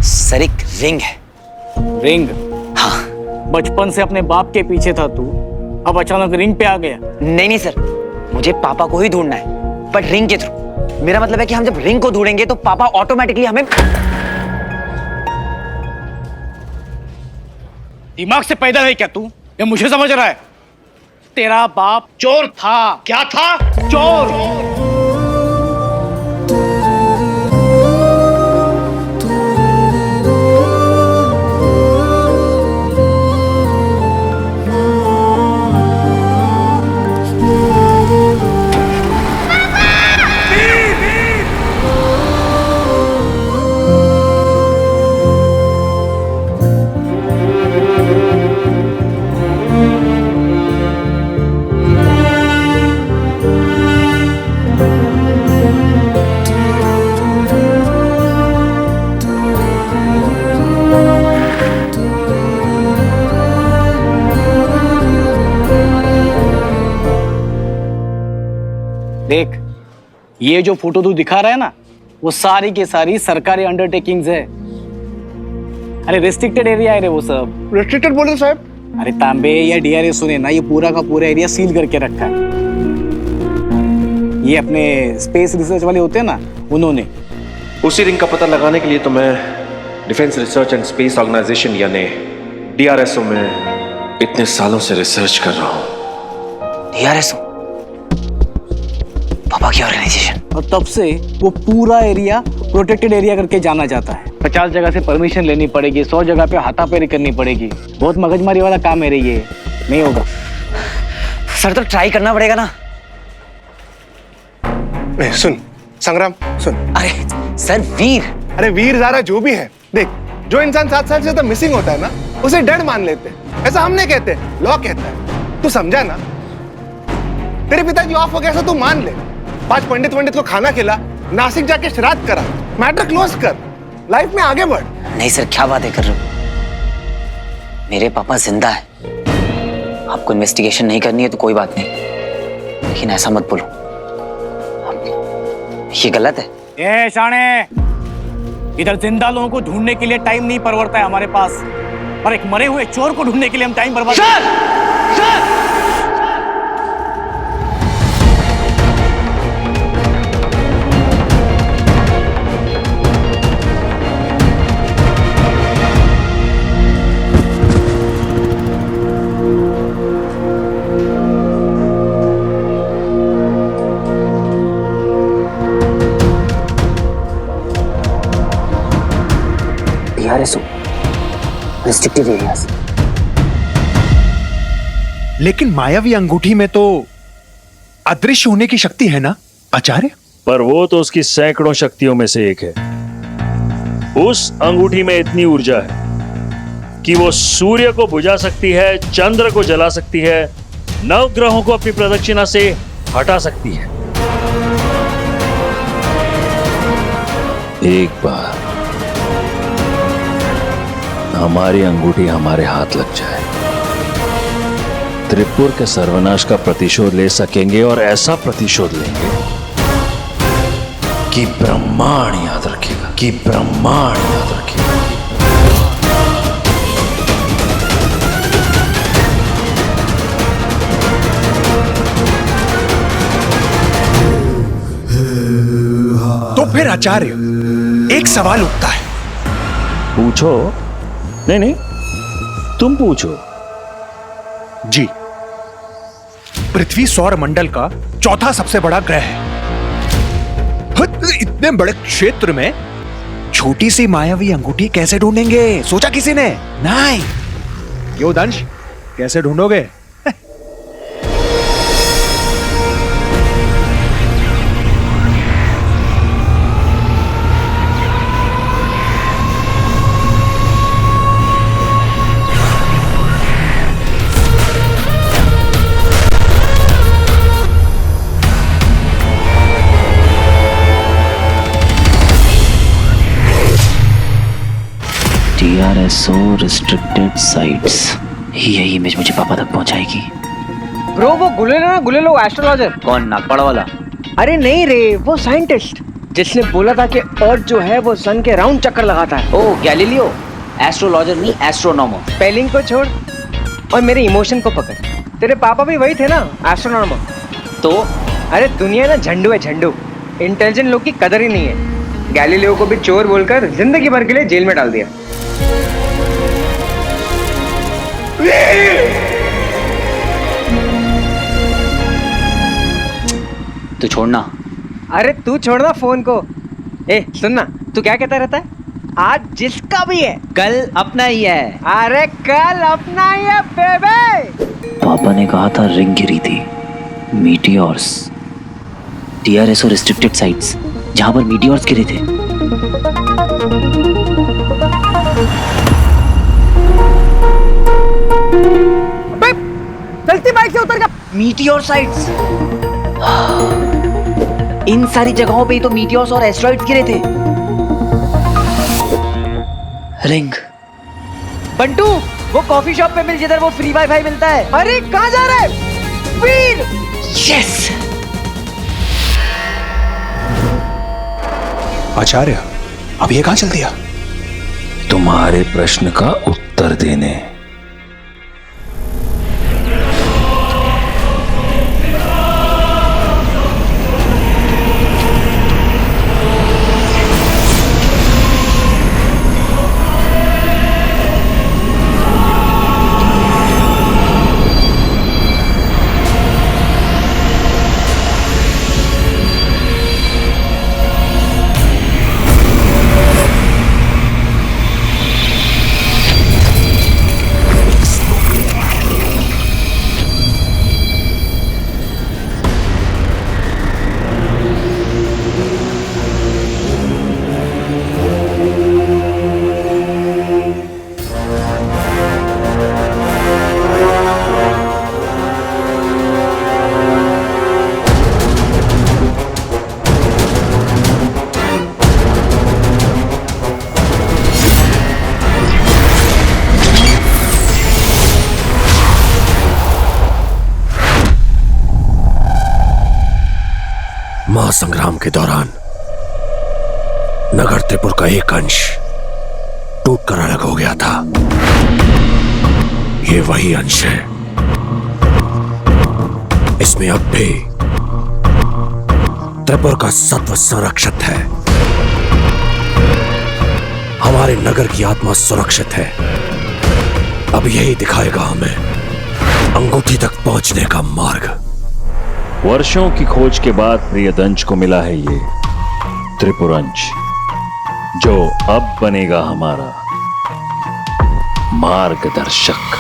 सर एक रिंग है। रिंग? हाँ। बचपन से अपने बाप के पीछे था तू, अब अचानक रिंग पे आ गया? नहीं सर, मुझे पापा को ही ढूंढना है, बट रिंग के थ्रू। मेरा मतलब है कि हम जब रिंग को ढूंढेंगे तो पापा ऑटोमेटिकली हमें। दिमाग से पैदा है क्या तू? ये मुझे समझ रहा है? तेरा बाप चोर था। क्या था? चोर। देख, ये जो फोटो तू दिखा रहा है ना, वो सारी की सारी सरकारी अंडरटेकिंग्स है। अरे रेस्ट्रिक्टेड एरिया है रे वो सब। रेस्ट्रिक्टेड बोले साहब? अरे तांबे या डीआरएसओ ने ना ये पूरा का पूरा एरिया सील करके रखा है। ये अपने स्पेस रिसर्च वाले होते हैं ना, उन्होंने। उसी रिंग का पता लगाने के लिए तो मैं defence research and space organisation यानी डीआरएसओ में इतने सालों से रिसर्च कर रहा हूं। डीआरएसओ पापा की ऑर्गेनाइजेशन। और तब से वो पूरा एरिया प्रोटेक्टेड एरिया करके जाना जाता है। 50 जगह से परमिशन लेनी पड़ेगी, 100 जगह पे हाथापाई करनी पड़ेगी। बहुत मगजमारी वाला काम है रे ये, नहीं होगा। सर तो ट्राई करना पड़ेगा ना। सुन संग्राम, सुन। अरे सर वीर। अरे वीर ज़ारा जो भी है, देख, जो इंसान 7 साल से तो मिसिंग होता है ना, उसे डेड मान लेते हैं। ऐसा हम नहीं कहते, लॉ कहता है। तू समझा ना? तेरे पिताजी ऑफ हो गया, ऐसा तू मान ले। 5 पंडित को खाना खिला, नासिक जाके श्राद्ध करा, मैटर क्लोज कर, लाइफ में आगे बढ़। नहीं सर, क्या बातें कर रहे हो? मेरे पापा जिंदा है। आपको इन्वेस्टिगेशन नहीं करनी है तो कोई बात नहीं, लेकिन ऐसा मत बोलो, ये गलत है। ए शाणे, इधर जिंदा लोगों को ढूंढने के लिए टाइम नहीं परवड़ता है हमारे पास, और एक मरे हुए चोर को ढूंढने के लिए हम टाइम बर्बाद। डीआरएसओ रिस्ट्रिक्टेड एरियाज। लेकिन मायावी अंगूठी में तो अदृश्य होने की शक्ति है ना आचार्य? पर वो तो उसकी सैकड़ों शक्तियों में से एक है। उस अंगूठी में इतनी ऊर्जा है कि वो सूर्य को बुझा सकती है, चंद्र को जला सकती है, नवग्रहों को अपनी प्रदक्षिणा से हटा सकती है। एक बार हमारी अंगूठी हमारे हाथ लग जाए, त्रिपुर के सर्वनाश का प्रतिशोध ले सकेंगे, और ऐसा प्रतिशोध लेंगे कि ब्रह्मांड याद रखेगा, कि ब्रह्मांड याद रखेगा। तो फिर आचार्य, एक सवाल उठता है। पूछो। नहीं, तुम पूछो। जी, पृथ्वी सौर मंडल का चौथा सबसे बड़ा ग्रह है। इतने बड़े क्षेत्र में छोटी सी मायावी अंगूठी कैसे ढूंढेंगे? सोचा किसी ने? नहीं। क्यों दंश, कैसे ढूंढोगे? डीआरएसओ रिस्ट्रिक्टेड साइट्स, यही इमेज मुझे पापा तक पहुंचाएगी। ब्रो वो गुलेलो एस्ट्रोलॉजर। कौन, नागपाड़ा वाला? अरे नहीं रे, वो साइंटिस्ट जिसने बोला था कि अर्थ जो है वो सन के राउंड चक्कर लगाता है। ओ गैलीलियो। एस्ट्रोलॉजर नहीं, एस्ट्रोनॉमर। स्पेलिंग को छोड़ और मेरे इमोशन को पकड़। तेरे पापा भी वही थे ना, एस्ट्रोनॉमर। तो अरे दुनिया ना झंडू है, झंडू। इंटेलिजेंट लोग की कदर ही नहीं है। गैलीलियो को भी चोर बोलकर जिंदगी भर के लिए जेल में डाल दिया। तू छोड़ना। अरे तू छोड़ना फोन को। ए सुनना, तू क्या कहता रहता है? आज जिसका भी है कल अपना ही है। अरे कल अपना ही है बेबे। पापा ने कहा था रिंग गिरी थी, मीटियोर्स। डीआरएसओ रिस्ट्रिक्टेड साइट्स, जहां पर मीटियोर्स गिरे थे। चलती बाइक से उतर गया। मीटियोर साइट्स, इन सारी जगहों पे ही तो मीटियोर्स और एस्टेरॉइड्स गिरे थे। रिंग। बंटू, वो कॉफी शॉप पे मिल जिधर वो फ्री वाईफाई मिलता है। अरे कहाँ जा रहा है वीर? यस। आचार्य, अब ये कहां चल दिया? तुम्हारे प्रश्न का उत्तर देने। महासंग्राम के दौरान नगर त्रिपुर का एक अंश टूटकर अलग हो गया था। ये वही अंश है। इसमें अब भी त्रिपुर का सत्व संरक्षित है। हमारे नगर की आत्मा सुरक्षित है। अब यही दिखाएगा हमें अंगूठी तक पहुंचने का मार्ग। वर्षों की खोज के बाद प्रियदंश को मिला है ये त्रिपुरंश, जो अब बनेगा हमारा मार्गदर्शक।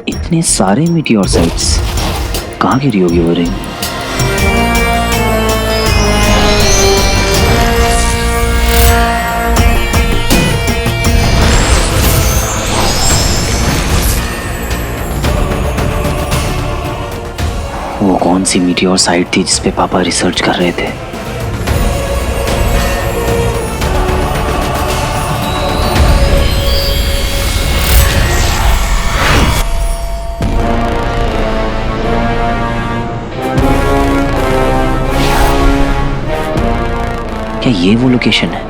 इतने सारे मीटियोर साइट्स कहाँ गिरी होगी वो रिंग? वो कौन सी मीटियोर साइट थी जिसपे पापा रिसर्च कर रहे थे? क्या ये वो लोकेशन है?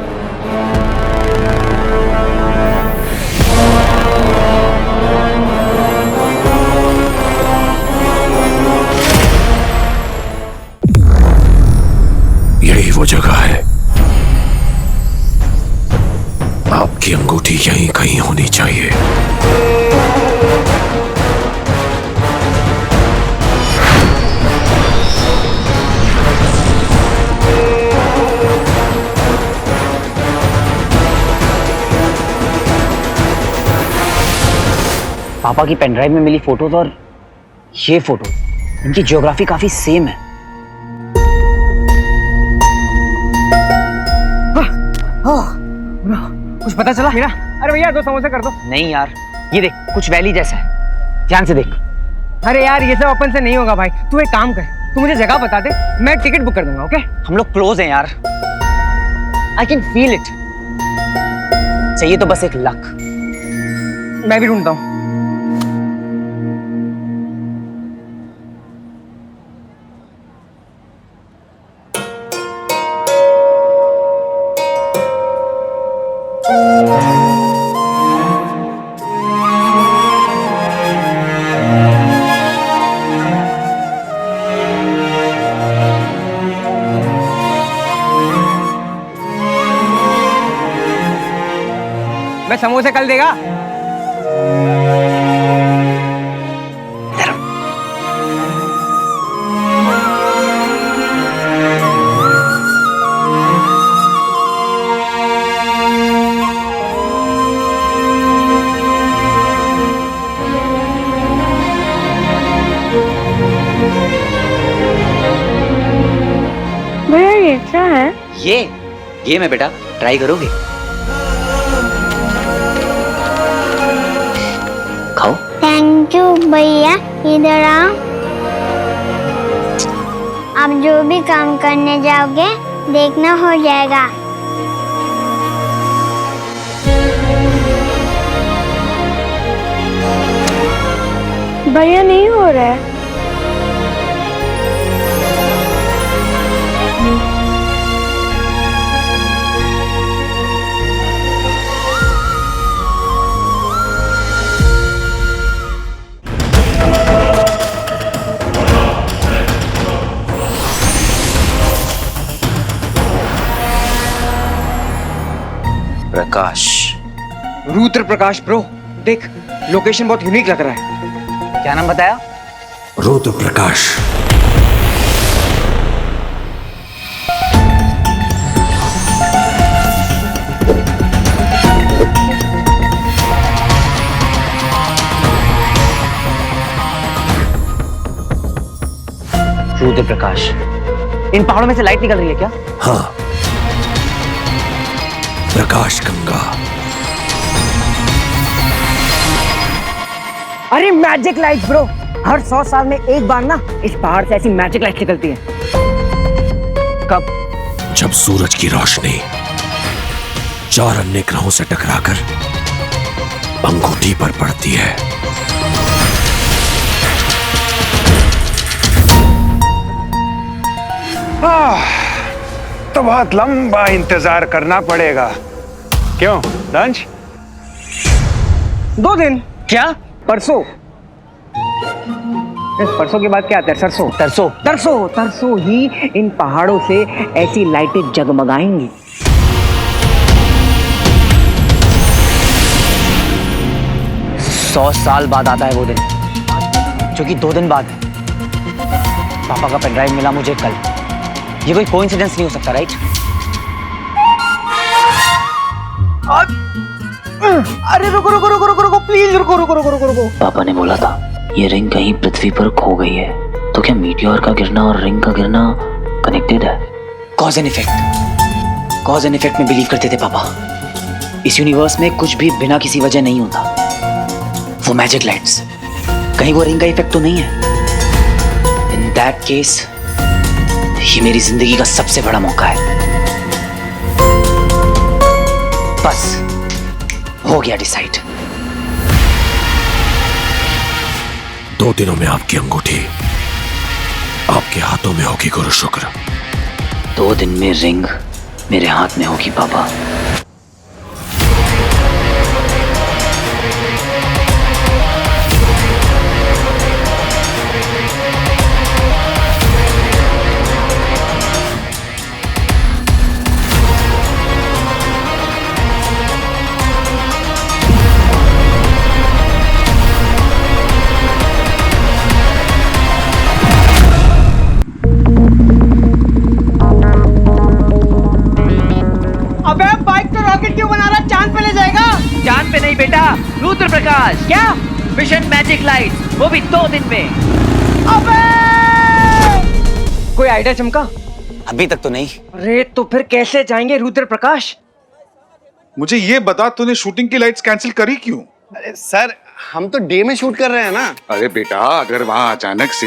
यही वो जगह है। आपकी अंगूठी यहीं कहीं होनी चाहिए। पापा की पेनड्राइव में मिली फोटोज और ये फोटो, इनकी ज्योग्राफी काफी सेम है। कुछ पता चला? मेरा अरे भैया 2 समोसे कर दो। नहीं यार, ये देख कुछ वैली जैसा है, ध्यान से देख। अरे यार ये सब अपन से नहीं होगा भाई, तू एक काम कर, तू मुझे जगह बता दे, मैं टिकट बुक कर दूंगा। ओके? हम लोग क्लोज हैं यार, आई कैन फील इट। चाहिए तो बस एक लक। मैं भी ढूंढता हूँ। मैं समोसे कल देगा। अच्छा है। ये मैं बेटा ट्राई करोगे? खाओ। थैंक यू भैया। इधर आओ। आप जो भी काम करने जाओगे देखना हो जाएगा। भैया नहीं हो रहा है। प्रकाश। रुद्र प्रकाश ब्रो, देख लोकेशन बहुत यूनिक लग रहा है। क्या नाम बताया? रुद्र प्रकाश। रुद्र प्रकाश, इन पहाड़ों में से लाइट निकल रही है क्या? हाँ, प्रकाश गंगा। अरे मैजिक लाइट ब्रो, हर 100 साल में एक बार ना इस पहाड़ से ऐसी मैजिक लाइट निकलती है। कब? जब सूरज की रोशनी 4 अन्य ग्रहों से टकराकर अंगूठी पर पड़ती है। तो बहुत लंबा इंतजार करना पड़ेगा। क्यों दंश? 2 दिन? क्या? परसों? परसों के बाद क्या आता है? सरसों। तरसों। तरसों, तरसों ही इन पहाड़ों से ऐसी लाइटें जगमगाएंगी। सौ साल बाद आता है वो दिन, जो कि 2 दिन बाद है। पापा का पेन ड्राइव मिला मुझे कल। ये कोई कोइंसिडेंस नहीं हो सकता, राइट? अरे रुको रुको रुको रुको रुको प्लीज रुको रुको रुको रुको रुको। पापा ने बोला था ये रिंग कहीं पृथ्वी पर खो गई है, तो क्या मीटियोर का गिरना और रिंग का गिरना कनेक्टेड है? Cause and effect, cause and effect में बिलीव करते थे पापा। इस यूनिवर्स में कुछ भी बिना किसी वजह नहीं होता। वो मैजिक लाइट्स, कहीं वो रिंग का इफेक्ट तो नहीं है? इन दैट केस ये मेरी जिंदगी का सबसे बड़ा मौका है। बस हो गया डिसाइड। 2 दिनों में आपकी अंगूठी आपके हाथों में होगी गुरु शुक्र। 2 दिन में रिंग मेरे हाथ में होगी पापा। अबे बाइक तो रॉकेट क्यों बना रहा? चांद पे ले जाएगा? चांद पे नहीं बेटा, रुद्र प्रकाश। क्या? मिशन मैजिक लाइट, वो भी 2 दिन में। अबे कोई आइडिया चमका? अभी तक तो नहीं। अरे तो फिर कैसे जाएंगे रुद्र प्रकाश? मुझे ये बता, तूने शूटिंग की लाइट्स कैंसिल करी क्यों? अरे सर, हम तो डे में शूट कर रहे हैं ना। अरे बेटा, अगर वहाँ अचानक से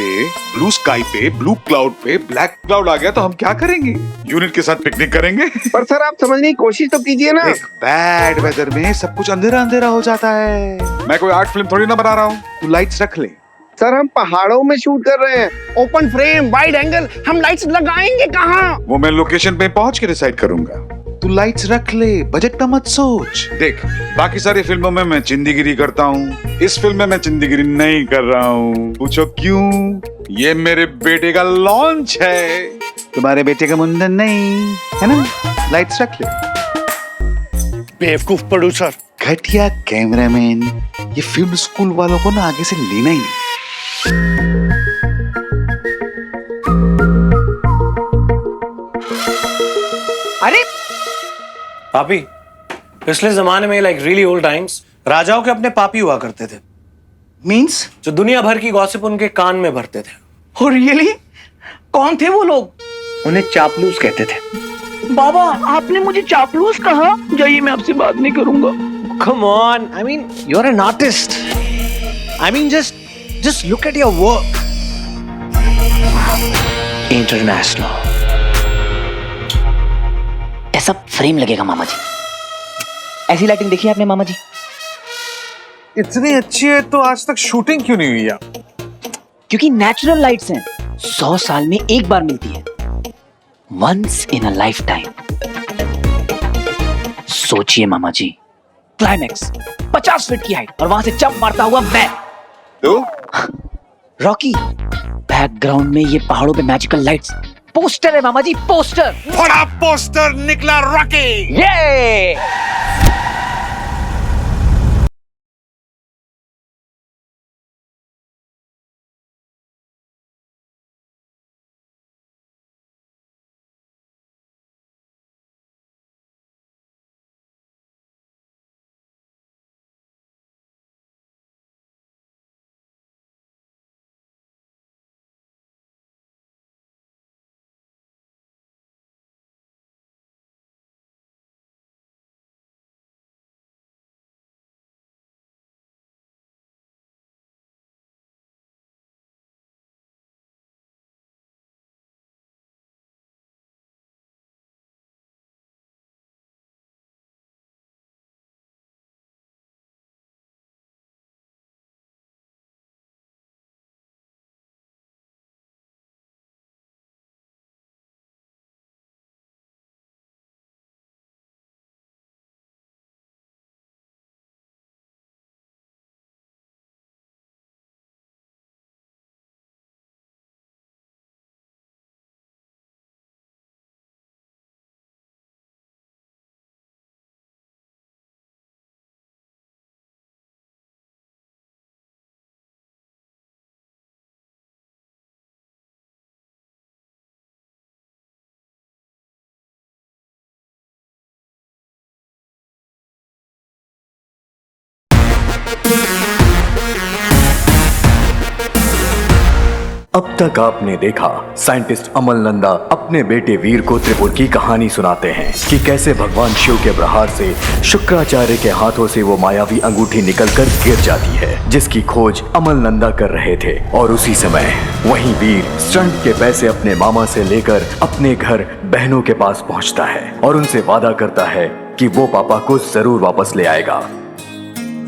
ब्लू स्काई पे, ब्लू क्लाउड पे ब्लैक क्लाउड आ गया तो हम क्या करेंगे? यूनिट के साथ पिकनिक करेंगे? पर सर आप समझने की कोशिश तो कीजिए ना। एक बैड वेदर में सब कुछ अंधेरा अंधेरा हो जाता है। मैं कोई आर्ट फिल्म थोड़ी ना बना रहा हूँ। तू लाइट्स रख ले। सर हम पहाड़ों में शूट कर रहे हैं, ओपन फ्रेम, वाइड एंगल, हम लाइट्स लगाएंगे कहाँ? वो मैं लोकेशन पे पहुंच के डिसाइड करूंगा। तू लाइट्स रख ले, बजट का मत सोच। देख, बाकी सारी फिल्मों में मैं चिंदीगिरी करता हूँ, इस फिल्म में मैं चिंदीगिरी नहीं कर रहा हूँ। पूछो क्यों? ये मेरे बेटे का लॉन्च है, तुम्हारे बेटे का मुंडन नहीं, है ना? लाइट्स रख ले। बेवकूफ प्रोड्यूसर, घटिया कैमरामैन, ये फिल्म स्कूल वालों को ना आगे से लेना ही नहीं। अरे पापी, पिछले जमाने में लाइक रियली ओल्ड टाइम्स राजाओं के अपने पापी हुआ करते थे। मींस जो दुनिया भर की गॉसिप उनके कान में भरते थे। और रियली कौन थे वो लोग? उन्हें चापलूस कहते थे। बाबा आपने मुझे चापलूस कहा? जाइए, मैं आपसे बात नहीं करूंगा। Come on, I mean, you're an artist. I mean, just look at your work. International. ऐसा फ्रेम लगेगा मामा जी। ऐसी लाइटिंग देखी है आपने मामा जी? इतनी अच्छी है तो आज तक शूटिंग क्यों नहीं हुई यार? क्योंकि नेचुरल लाइट्स हैं, 100 साल में एक बार मिलती है, once in a life time. सोचिए मामा जी, क्लाइमैक्स 50 फीट की हाइट और वहां से जंप मारता हुआ मैं, रॉकी, बैकग्राउंड में ये पहाड़ों पे मैजिकल लाइट्स, पोस्टर है मामा जी, पोस्टर। बड़ा पोस्टर निकला रॉकी। ये अब तक आपने देखा साइंटिस्ट अमल नंदा अपने बेटे वीर को त्रिपुर की कहानी सुनाते हैं कि कैसे भगवान शिव के प्रहार से शुक्राचार्य के हाथों से वो मायावी अंगूठी निकलकर गिर जाती है, जिसकी खोज अमल नंदा कर रहे थे। और उसी समय वहीं वीर स्टंट के पैसे अपने मामा से लेकर अपने घर बहनों के पास पहुंचता है और उनसे वादा करता है कि वो पापा को जरूर वापस ले आएगा।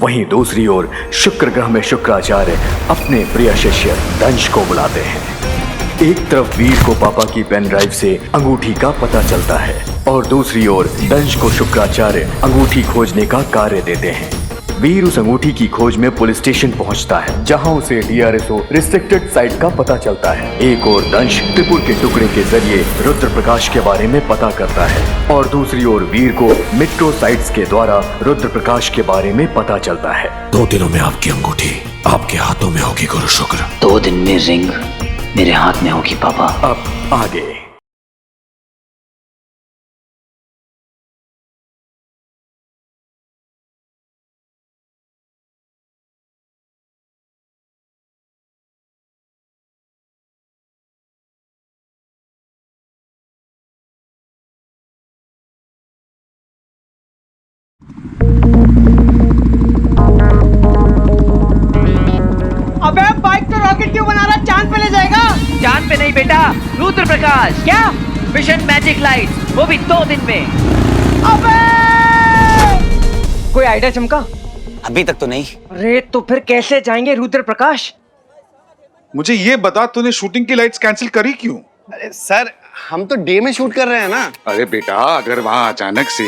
वहीं दूसरी ओर शुक्र ग्रह में शुक्राचार्य अपने प्रिय शिष्य दंश को बुलाते हैं। एक तरफ वीर को पापा की पेन ड्राइव से अंगूठी का पता चलता है और दूसरी ओर दंश को शुक्राचार्य अंगूठी खोजने का कार्य देते हैं। वीर उस अंगूठी की खोज में पुलिस स्टेशन पहुंचता है, जहां उसे DRSO रिस्ट्रिक्टेड साइट का पता चलता है। एक और दंश त्रिपुर के टुकड़े के जरिए रुद्र प्रकाश के बारे में पता करता है और दूसरी ओर वीर को मेट्रो साइट्स के द्वारा रुद्र प्रकाश के बारे में पता चलता है। 2 दिनों में आपकी अंगूठी आपके हाथों में होगी गुरु शुक्र। 2 दिन में रिंग मेरे हाथ में होगी पापा। अब आगे। अबे बाइक तो रॉकेट क्यों बना रहा? चांद पे ले जाएगा? चांद पे नहीं बेटा, रुद्र प्रकाश। क्या? मिशन मैजिक लाइट, वो भी 2 दिन में। अबे कोई आइडिया चमका? अभी तक तो नहीं। अरे तो फिर कैसे जाएंगे रुद्र प्रकाश? मुझे ये बता, तूने शूटिंग की लाइट्स कैंसिल करी क्यों? अरे सर, हम तो डे में शूट कर रहे हैं ना। अरे बेटा, अगर वहाँ अचानक से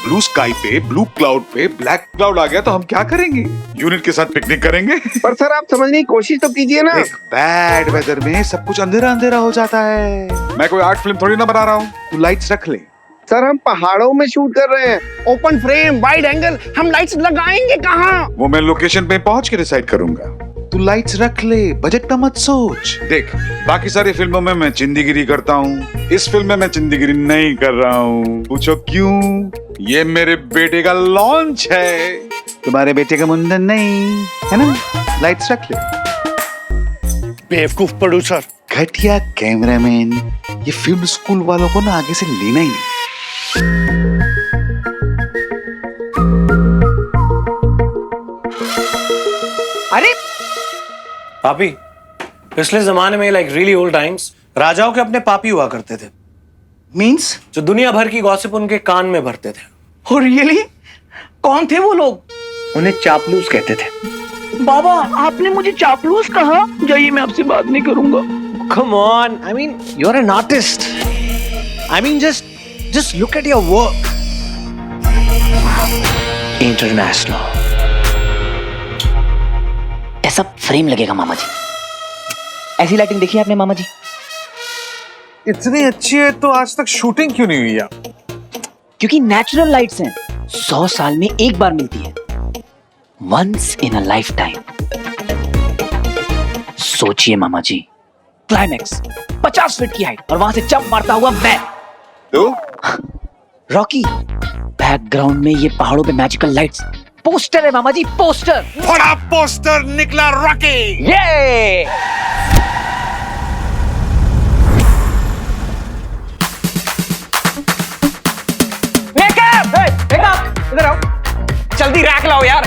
ब्लू स्काई पे, ब्लू क्लाउड पे ब्लैक क्लाउड आ गया तो हम क्या करेंगे? यूनिट के साथ पिकनिक करेंगे? पर सर आप समझने की कोशिश तो कीजिए ना। एक बैड वेदर में सब कुछ अंधेरा अंधेरा हो जाता है। मैं कोई आर्ट फिल्म थोड़ी ना बना रहा हूँ, तू लाइट्स रख ले। सर हम पहाड़ों में शूट कर रहे हैं, ओपन फ्रेम, वाइड एंगल, हम लाइट्स लगाएंगे कहाँ? वो मैं लोकेशन पे पहुंच के डिसाइड करूंगा। तू लाइट्स रख ले, बजट का मत सोच। देख, बाकी सारी फिल्मों में मैं चिंदीगिरी करता हूँ, इस फिल्म में मैं चिंदीगिरी नहीं कर रहा हूँ। पूछो क्यों? ये मेरे बेटे का लॉन्च है, तुम्हारे बेटे का मुंडन नहीं, है ना? लाइट्स रख ले। बेवकूफ प्रोड्यूसर। घटिया कैमरामैन, ये फिल्म स्कूल वालों को ना आगे से लेना ही नहीं। अरे पापी, पिछले जमाने में लाइक रियली ओल्ड टाइम्स राजाओं के अपने पापी हुआ करते थे। मींस जो दुनिया भर की गॉसिप उनके कान में भरते थे। और रियली कौन थे वो लोग? उन्हें चापलूस कहते थे। बाबा, आपने मुझे चापलूस कहा? जाइए, मैं आपसे बात नहीं करूंगा। Come on, I mean you're an artist. I mean just look at your work. International. ऐसा फ्रेम लगेगा मामा जी। ऐसी लाइटिंग देखी है आपने मामा जी? इतनी अच्छी है तो आज तक शूटिंग क्यों नहीं हुई यार? क्योंकि नेचुरल लाइट्स हैं, 100 साल में एक बार मिलती है, once in a life time. सोचिए मामा जी, क्लाइमैक्स 50 फीट की हाइट और वहां से जंप मारता हुआ मैं। तो रॉकी, बैकग्राउंड में ये पहाड़ों पे मैजिकल लाइट्स, पोस्टर है मामा जी, पोस्टर। बड़ा पोस्टर निकला रॉकी। ये इधर आओ, जल्दी रैक लाओ यार।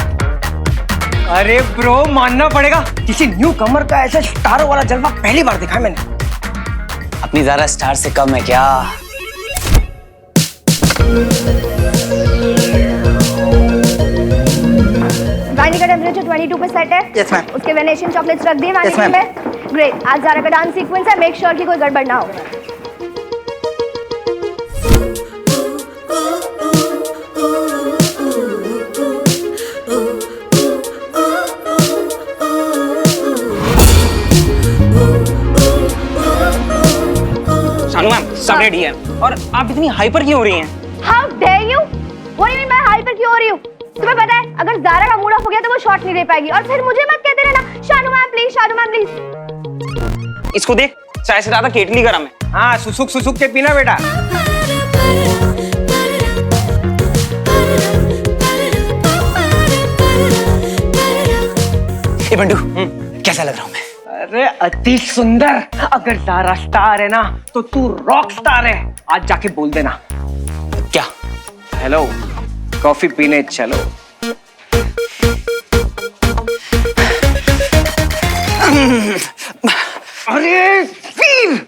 अरे ब्रो, मानना पड़ेगा, किसी न्यू कमर का ऐसा स्टारों वाला जलवा पहली बार देखा है मैंने। अपनी ज़ारा स्टार से कम है क्या? वाइनी का टेम्परेचर 22 पे सेट है। Yes ma'am. उसके वेनेशियन चॉकलेट्स रख दिए वाइनी Yes, ma'am. में। ग्रेट। आज ज़ारा का डांस सीक्वेंस है, मेक श्योर कि कोई गड़बड़ ना हो। शानू मैम, सब रेडी है। और आप इतनी हाइपर क्यों हो रही हैं? How dare you? What do you mean मैं हाइपर क्यों हो रही हूँ? तुम्हें पता है अगर ज़ारा का मूड ऑफ हो गया तो वो शॉट नहीं दे पाएगी, और फिर मुझे मत कहते रहना Shanu ma'am please, Shanu ma'am please. इसको देख, चाय से ज्यादा केटली गरम है। हाँ, सुसुक सुसुक के पीना बेटा। ए बंडू, कैसा लग रहा हूं मैं? अरे अति सुंदर। अगर ज़ारा स्टार है ना तो तू रॉक स्टार है। आज जाके बोल देना। क्या? हेलो, कॉफी पीने चलो। अरे वीर,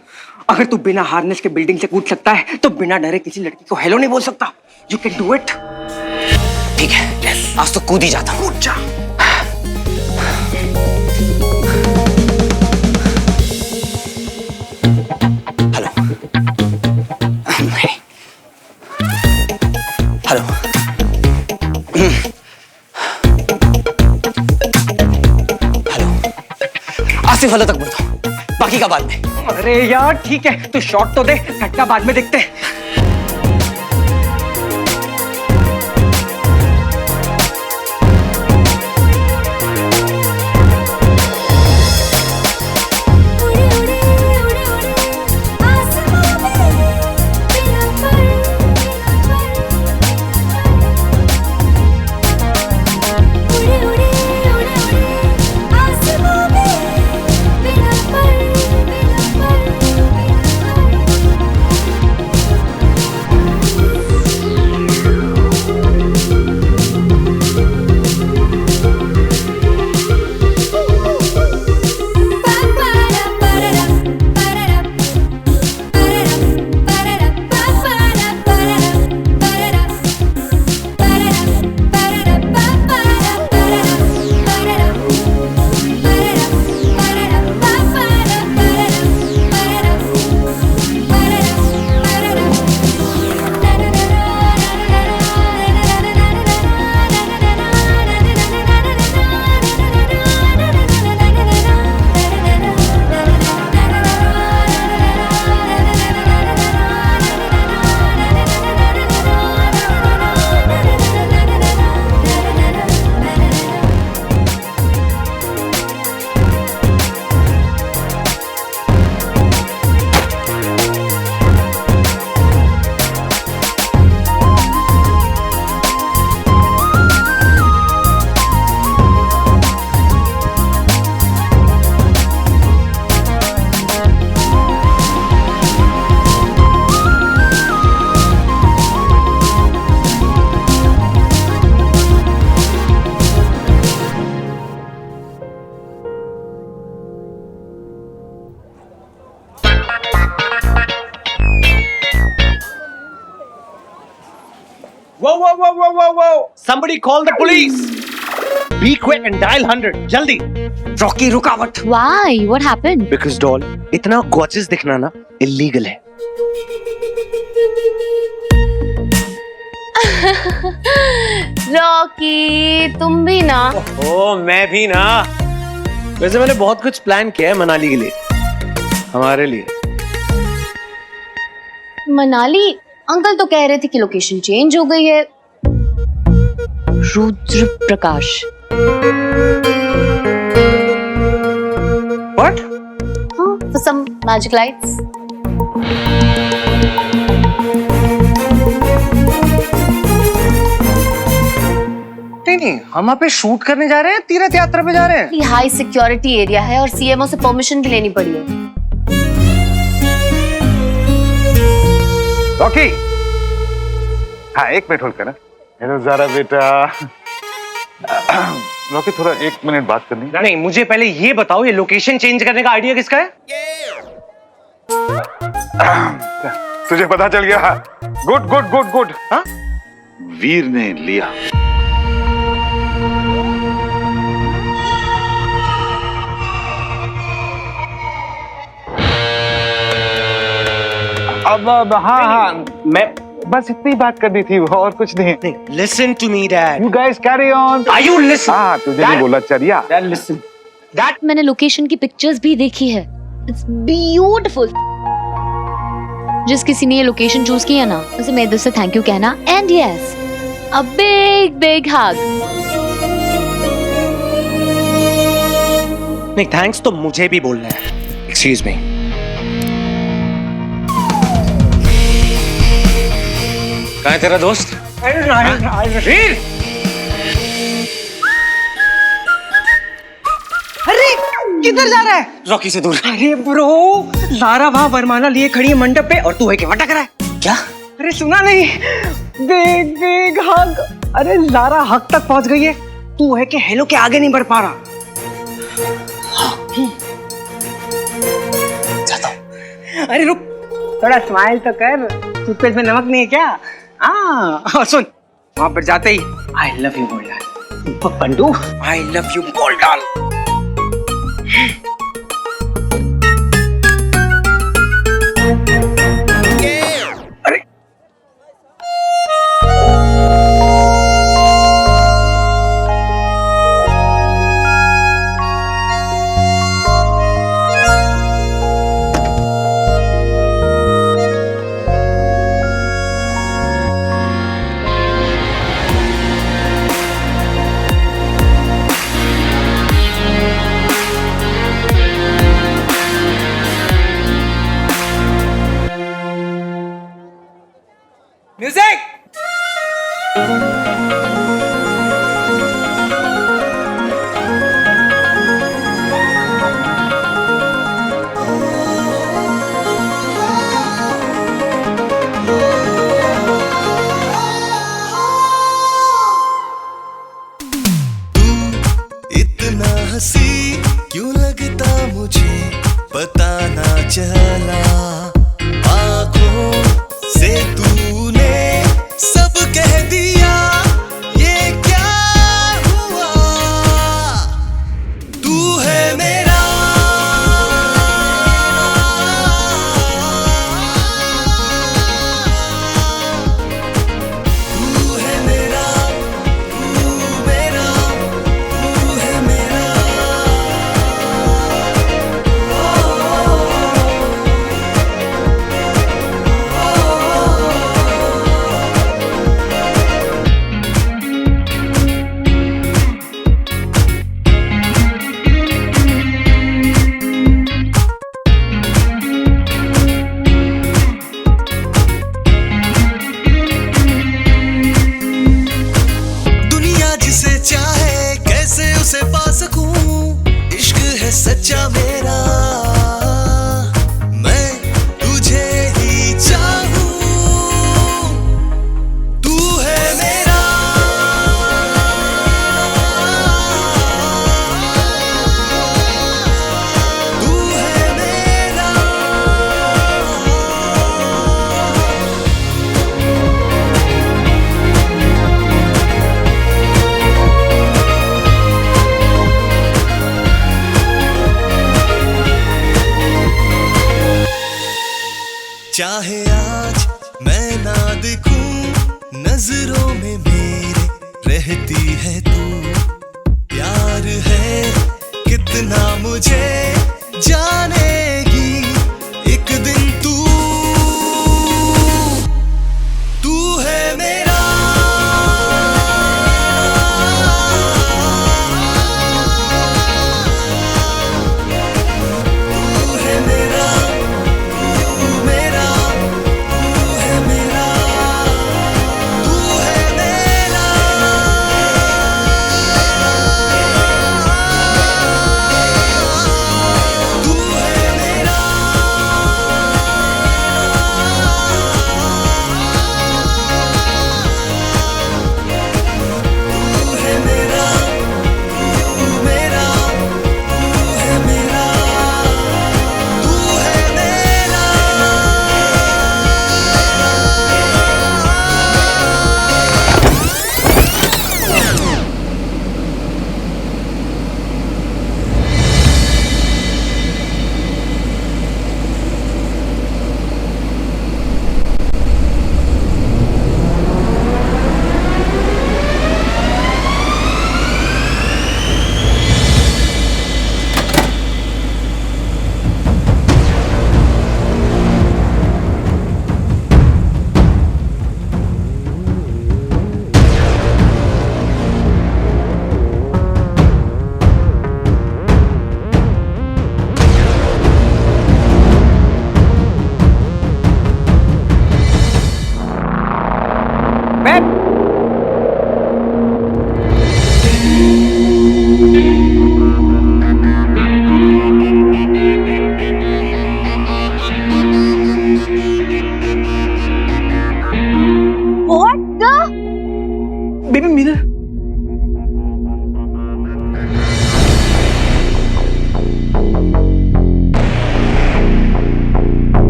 अगर तू बिना हार्नेस के बिल्डिंग से कूद सकता है तो बिना डरे किसी लड़की को हेलो नहीं बोल सकता। You can do it. ठीक है, आज तो कूद ही जाता हूं। कूद जा। हेलो। हेलो। आसिफ हेलो तक बोलता हूं, बाकी का बाद में। अरे यार ठीक है, तू शॉट तो दे, घटना बाद में देखते हैं। whoa! Somebody call the police! Be quick and dial 100. जल्दी! रॉकी रुकावट। Why? What happened? Because doll, इतना gorgeous दिखना ना illegal है। रॉकी, तुम भी ना। ओ, मैं भी ना। वैसे मैंने बहुत कुछ प्लान किया है मनाली के लिए, हमारे लिए। मनाली? अंकल तो कह रहे थे कि लोकेशन चेंज हो गई है। रुद्र प्रकाश। What? For some magic lights. नहीं, हम वहाँ पे शूट करने जा रहे हैं, तीर्थ यात्रा पे जा रहे हैं। हाई सिक्योरिटी एरिया है और सीएमओ से परमिशन भी लेनी पड़ी है। रॉकी, हाँ 1 मिनट होल्ड करना। हेलो ज़ारा बेटा। रॉकी थोड़ा 1 मिनट बात करनी। नहीं, मुझे पहले ये बताओ, ये लोकेशन चेंज करने का आइडिया किसका है? तुझे पता चल गया? Good good good good. हाँ? वीर ने लिया। अब हाँ, मैं बस इतनी बात करनी थी, और कुछ नहीं। Listen to me, Dad. You guys carry on. Are you listening? हाँ, तुझे नहीं बोला चरिया। Dad, listen. Dad, मैंने लोकेशन की पिक्चर्स भी देखी है। It's beautiful. जिस किसी ने ये लोकेशन चूज किया ना, उसे मेरे दिल से थैंक यू कहना। And yes, a big hug. नहीं, थैंक्स तो मुझे भी बोलना है। Excuse me. कहाँ है तेरा दोस्त? वीर! अरे किधर जा रहा है? रॉकी से दूर। अरे ब्रो, लारा वहाँ वरमाला लिए खड़ी है मंडप पे और तू है कि भटक रहा है। क्या? अरे सुना नहीं? बिग हग। अरे लारा हक तक पहुंच गई है, तू है कि हेलो के आगे नहीं बढ़ पा रहा। जाता हूँ। अरे रुक, थोड़ा स्माइल तो कर। टूथपेस्ट में नमक नहीं है क्या? और सुन, वहां पर जाते ही आई लव यू बोल डाल। बंडू, आई लव यू बोल डाल। अरे म्यूजिक। इतना हंसी क्यों लगता मुझे पता ना चला, आँखों से तूने सब कह दिया, ये क्या हुआ? तू है मेरा, तू है मेरा, तू मेरा, तू है मेरा।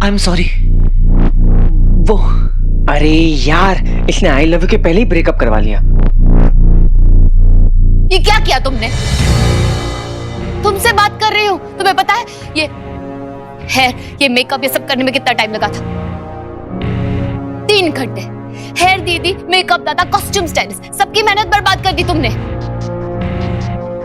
I am sorry. वो अरे यार, इसने आई लव यू के पहले ही ब्रेकअप करवा लिया। ये क्या किया तुमने? तुमसे बात कर रही हूँ, तुम्हें पता है ये हेयर, ये मेकअप, ये सब करने में कितना टाइम लगा था? 3 घंटे। हेयर दीदी, मेकअप दादा, कॉस्ट्यूम स्टाइलिस्ट, सबकी मेहनत बर्बाद कर दी तुमने।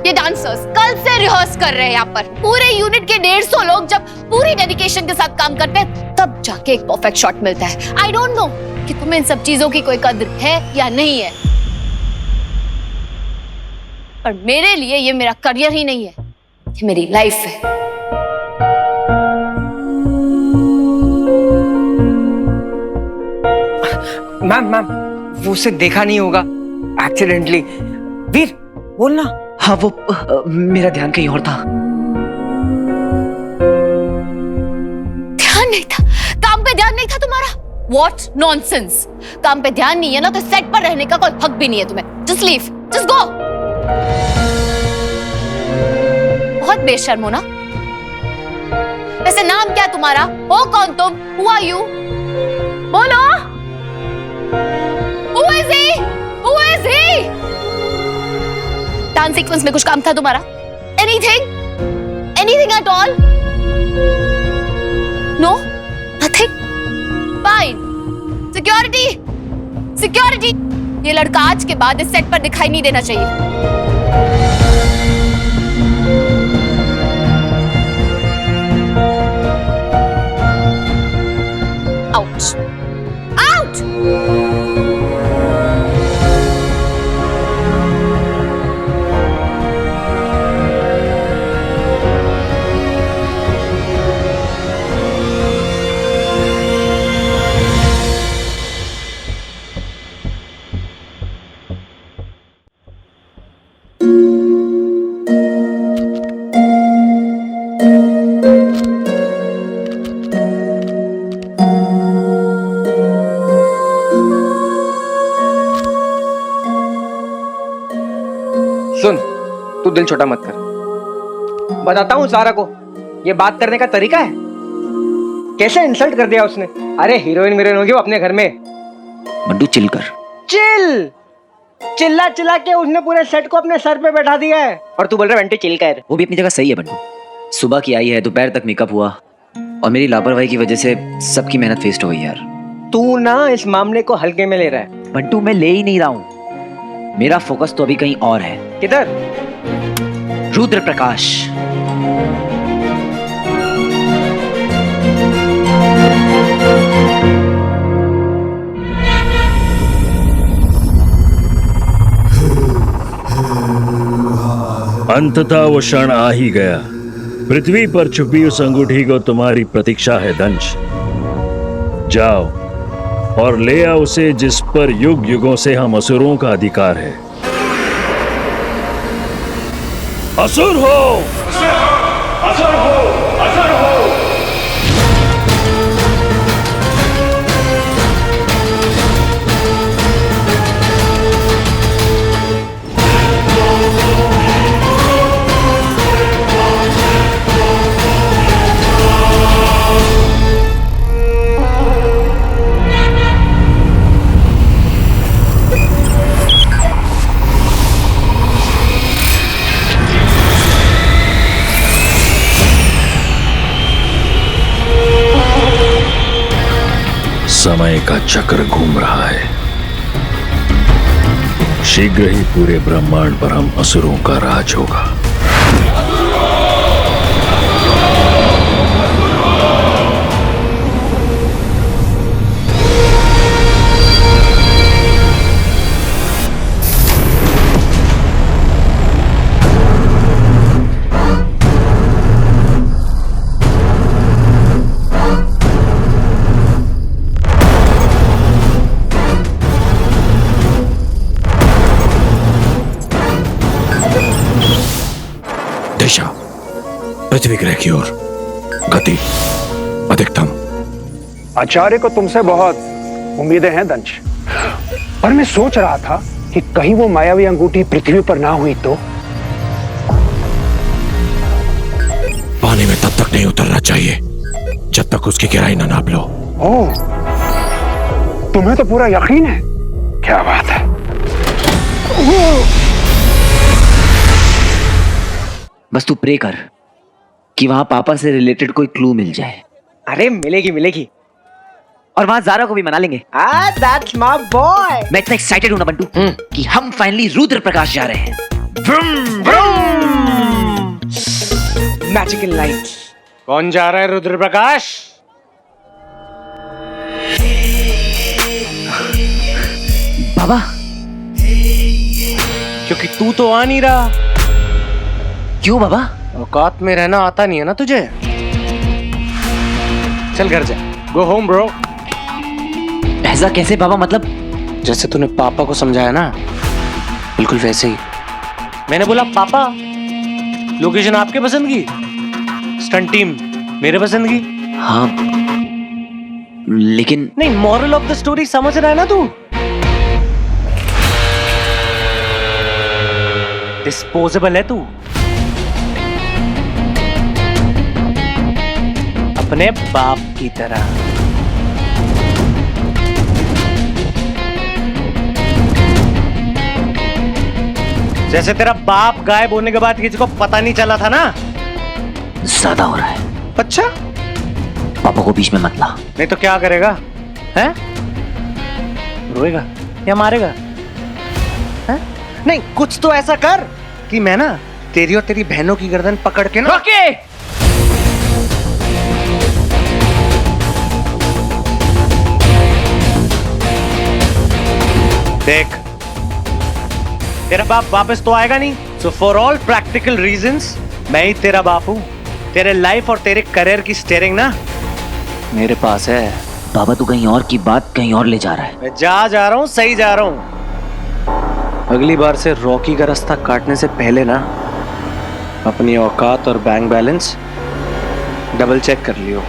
ये डांसर्स कल से रिहर्स कर रहे हैं यहाँ पर। पूरे यूनिट के 150 लोग जब पूरी डेडिकेशन के साथ काम करते हैं तब जाके एक परफेक्ट शॉट मिलता है। आई डोंट नो कि तुम्हें इन सब चीजों की कोई कद्र है या नहीं है, पर मेरे लिए ये मेरा करियर ही नहीं है, ये मेरी लाइफ है। मैम वो उसे देखा नहीं होगा, एक्सीडेंटली। वीर बोलना। हाँ वो मेरा ध्यान कहीं और था। ध्यान नहीं था? काम पे ध्यान नहीं था तुम्हारा? What nonsense! काम पे ध्यान नहीं है ना तो सेट पर रहने का कोई हक भी नहीं है तुम्हें। Just leave, just go. बहुत बेशर्म हो ना? वैसे नाम क्या तुम्हारा? हो कौन तुम? Who are you? बोलो। Who is he? Who is he? Dance sequence में कुछ काम था तुम्हारा? Anything? Anything at all? No? Nothing? Fine. Security! Security! ये लड़का आज के बाद इस सेट पर दिखाई नहीं देना चाहिए। Out! Out! सुन, तू दिल छोटा मत कर। बताता हूँ सारा को, ये बात करने का तरीका है। कैसे इंसल्ट कर दिया उसने। अरे हीरोइन होगी वो अपने घर में। बंटू चिल कर। चिल चिल्ला चिल्ला के उसने पूरे सेट को अपने सर पे बैठा दिया है और तू बोल रहा है बंटू चिल कर। वो भी अपनी जगह सही है बंटू। सुबह की आई है, दोपहर तक मेकअप हुआ और मेरी लापरवाही की वजह से सबकी मेहनत वेस्ट हो गई यार। तू ना इस मामले को हल्के में ले रहा है। बंटू मैं ले ही नहीं रहा हूँ, मेरा फोकस तो अभी कहीं और है। किधर? रुद्र प्रकाश। अंततः वो क्षण आ ही गया। पृथ्वी पर छुपी उस अंगूठी को तुम्हारी प्रतीक्षा है दंश। जाओ और ले आओ उसे जिस पर युग युगों से हम असुरों का अधिकार है। असुर हो, असुर हो, असुर हो। समय का चक्र घूम रहा है। शीघ्र ही पूरे ब्रह्मांड पर हम असुरों का राज होगा। दिशा पृथ्वी ग्रह की ओर, गति अधिकतम। आचार्य को तुमसे बहुत उम्मीदें हैं दंश, पर मैं सोच रहा था कि कहीं वो मायावी अंगूठी पृथ्वी पर ना हुई तो। पानी में तब तक नहीं उतरना चाहिए जब तक उसकी गहराई ना नाप लो। ओह, तुम्हें तो पूरा यकीन है। क्या बात है। बस तू प्रे कर कि वहां पापा से रिलेटेड कोई क्लू मिल जाए। अरे मिलेगी मिलेगी। और वहां जारा को भी मना लेंगे। That's my boy। मैं इतना एक्साइटेड हूं ना बंटू कि हम फाइनली रुद्र प्रकाश जा रहे हैं। Magical light. कौन जा रहा है रुद्र प्रकाश? बाबा, क्योंकि तू तो आ नहीं रहा। क्यों बाबा? औकात में रहना आता नहीं है ना तुझे। चल घर जा। Go home bro. ऐसा कैसे बाबा? मतलब जैसे तूने पापा को समझाया ना, बिल्कुल वैसे ही। मैंने बोला पापा, लोकेशन आपके पसंद की, स्टंट टीम मेरे पसंद की। हाँ, लेकिन नहीं, मॉरल ऑफ द स्टोरी समझ रहा है ना तू? डिस्पोजेबल है तू। अपने बाप की तरह। जैसे तेरा बाप गायब होने के बाद किसी को पता नहीं चला था ना। ज्यादा हो रहा है। अच्छा, पापा को बीच में मत ला। नहीं तो क्या करेगा? हैं? रोएगा या मारेगा? हैं? नहीं, कुछ तो ऐसा कर कि मैं ना तेरी और तेरी बहनों की गर्दन पकड़ के ना। ओके। देख, तेरा बाप वापस तो आएगा नहीं, so for all practical reasons मैं ही तेरा बाप हूं। तेरे लाइफ और तेरे करियर की स्टीयरिंग ना मेरे पास है। बाबा तू कहीं और की बात कहीं और ले जा रहा है। मैं जा रहा हूं, सही जा रहा हूं। अगली बार से रॉकी का रास्ता काटने से पहले ना अपनी औकात और बैंक बैलेंस डबल चेक कर लियो।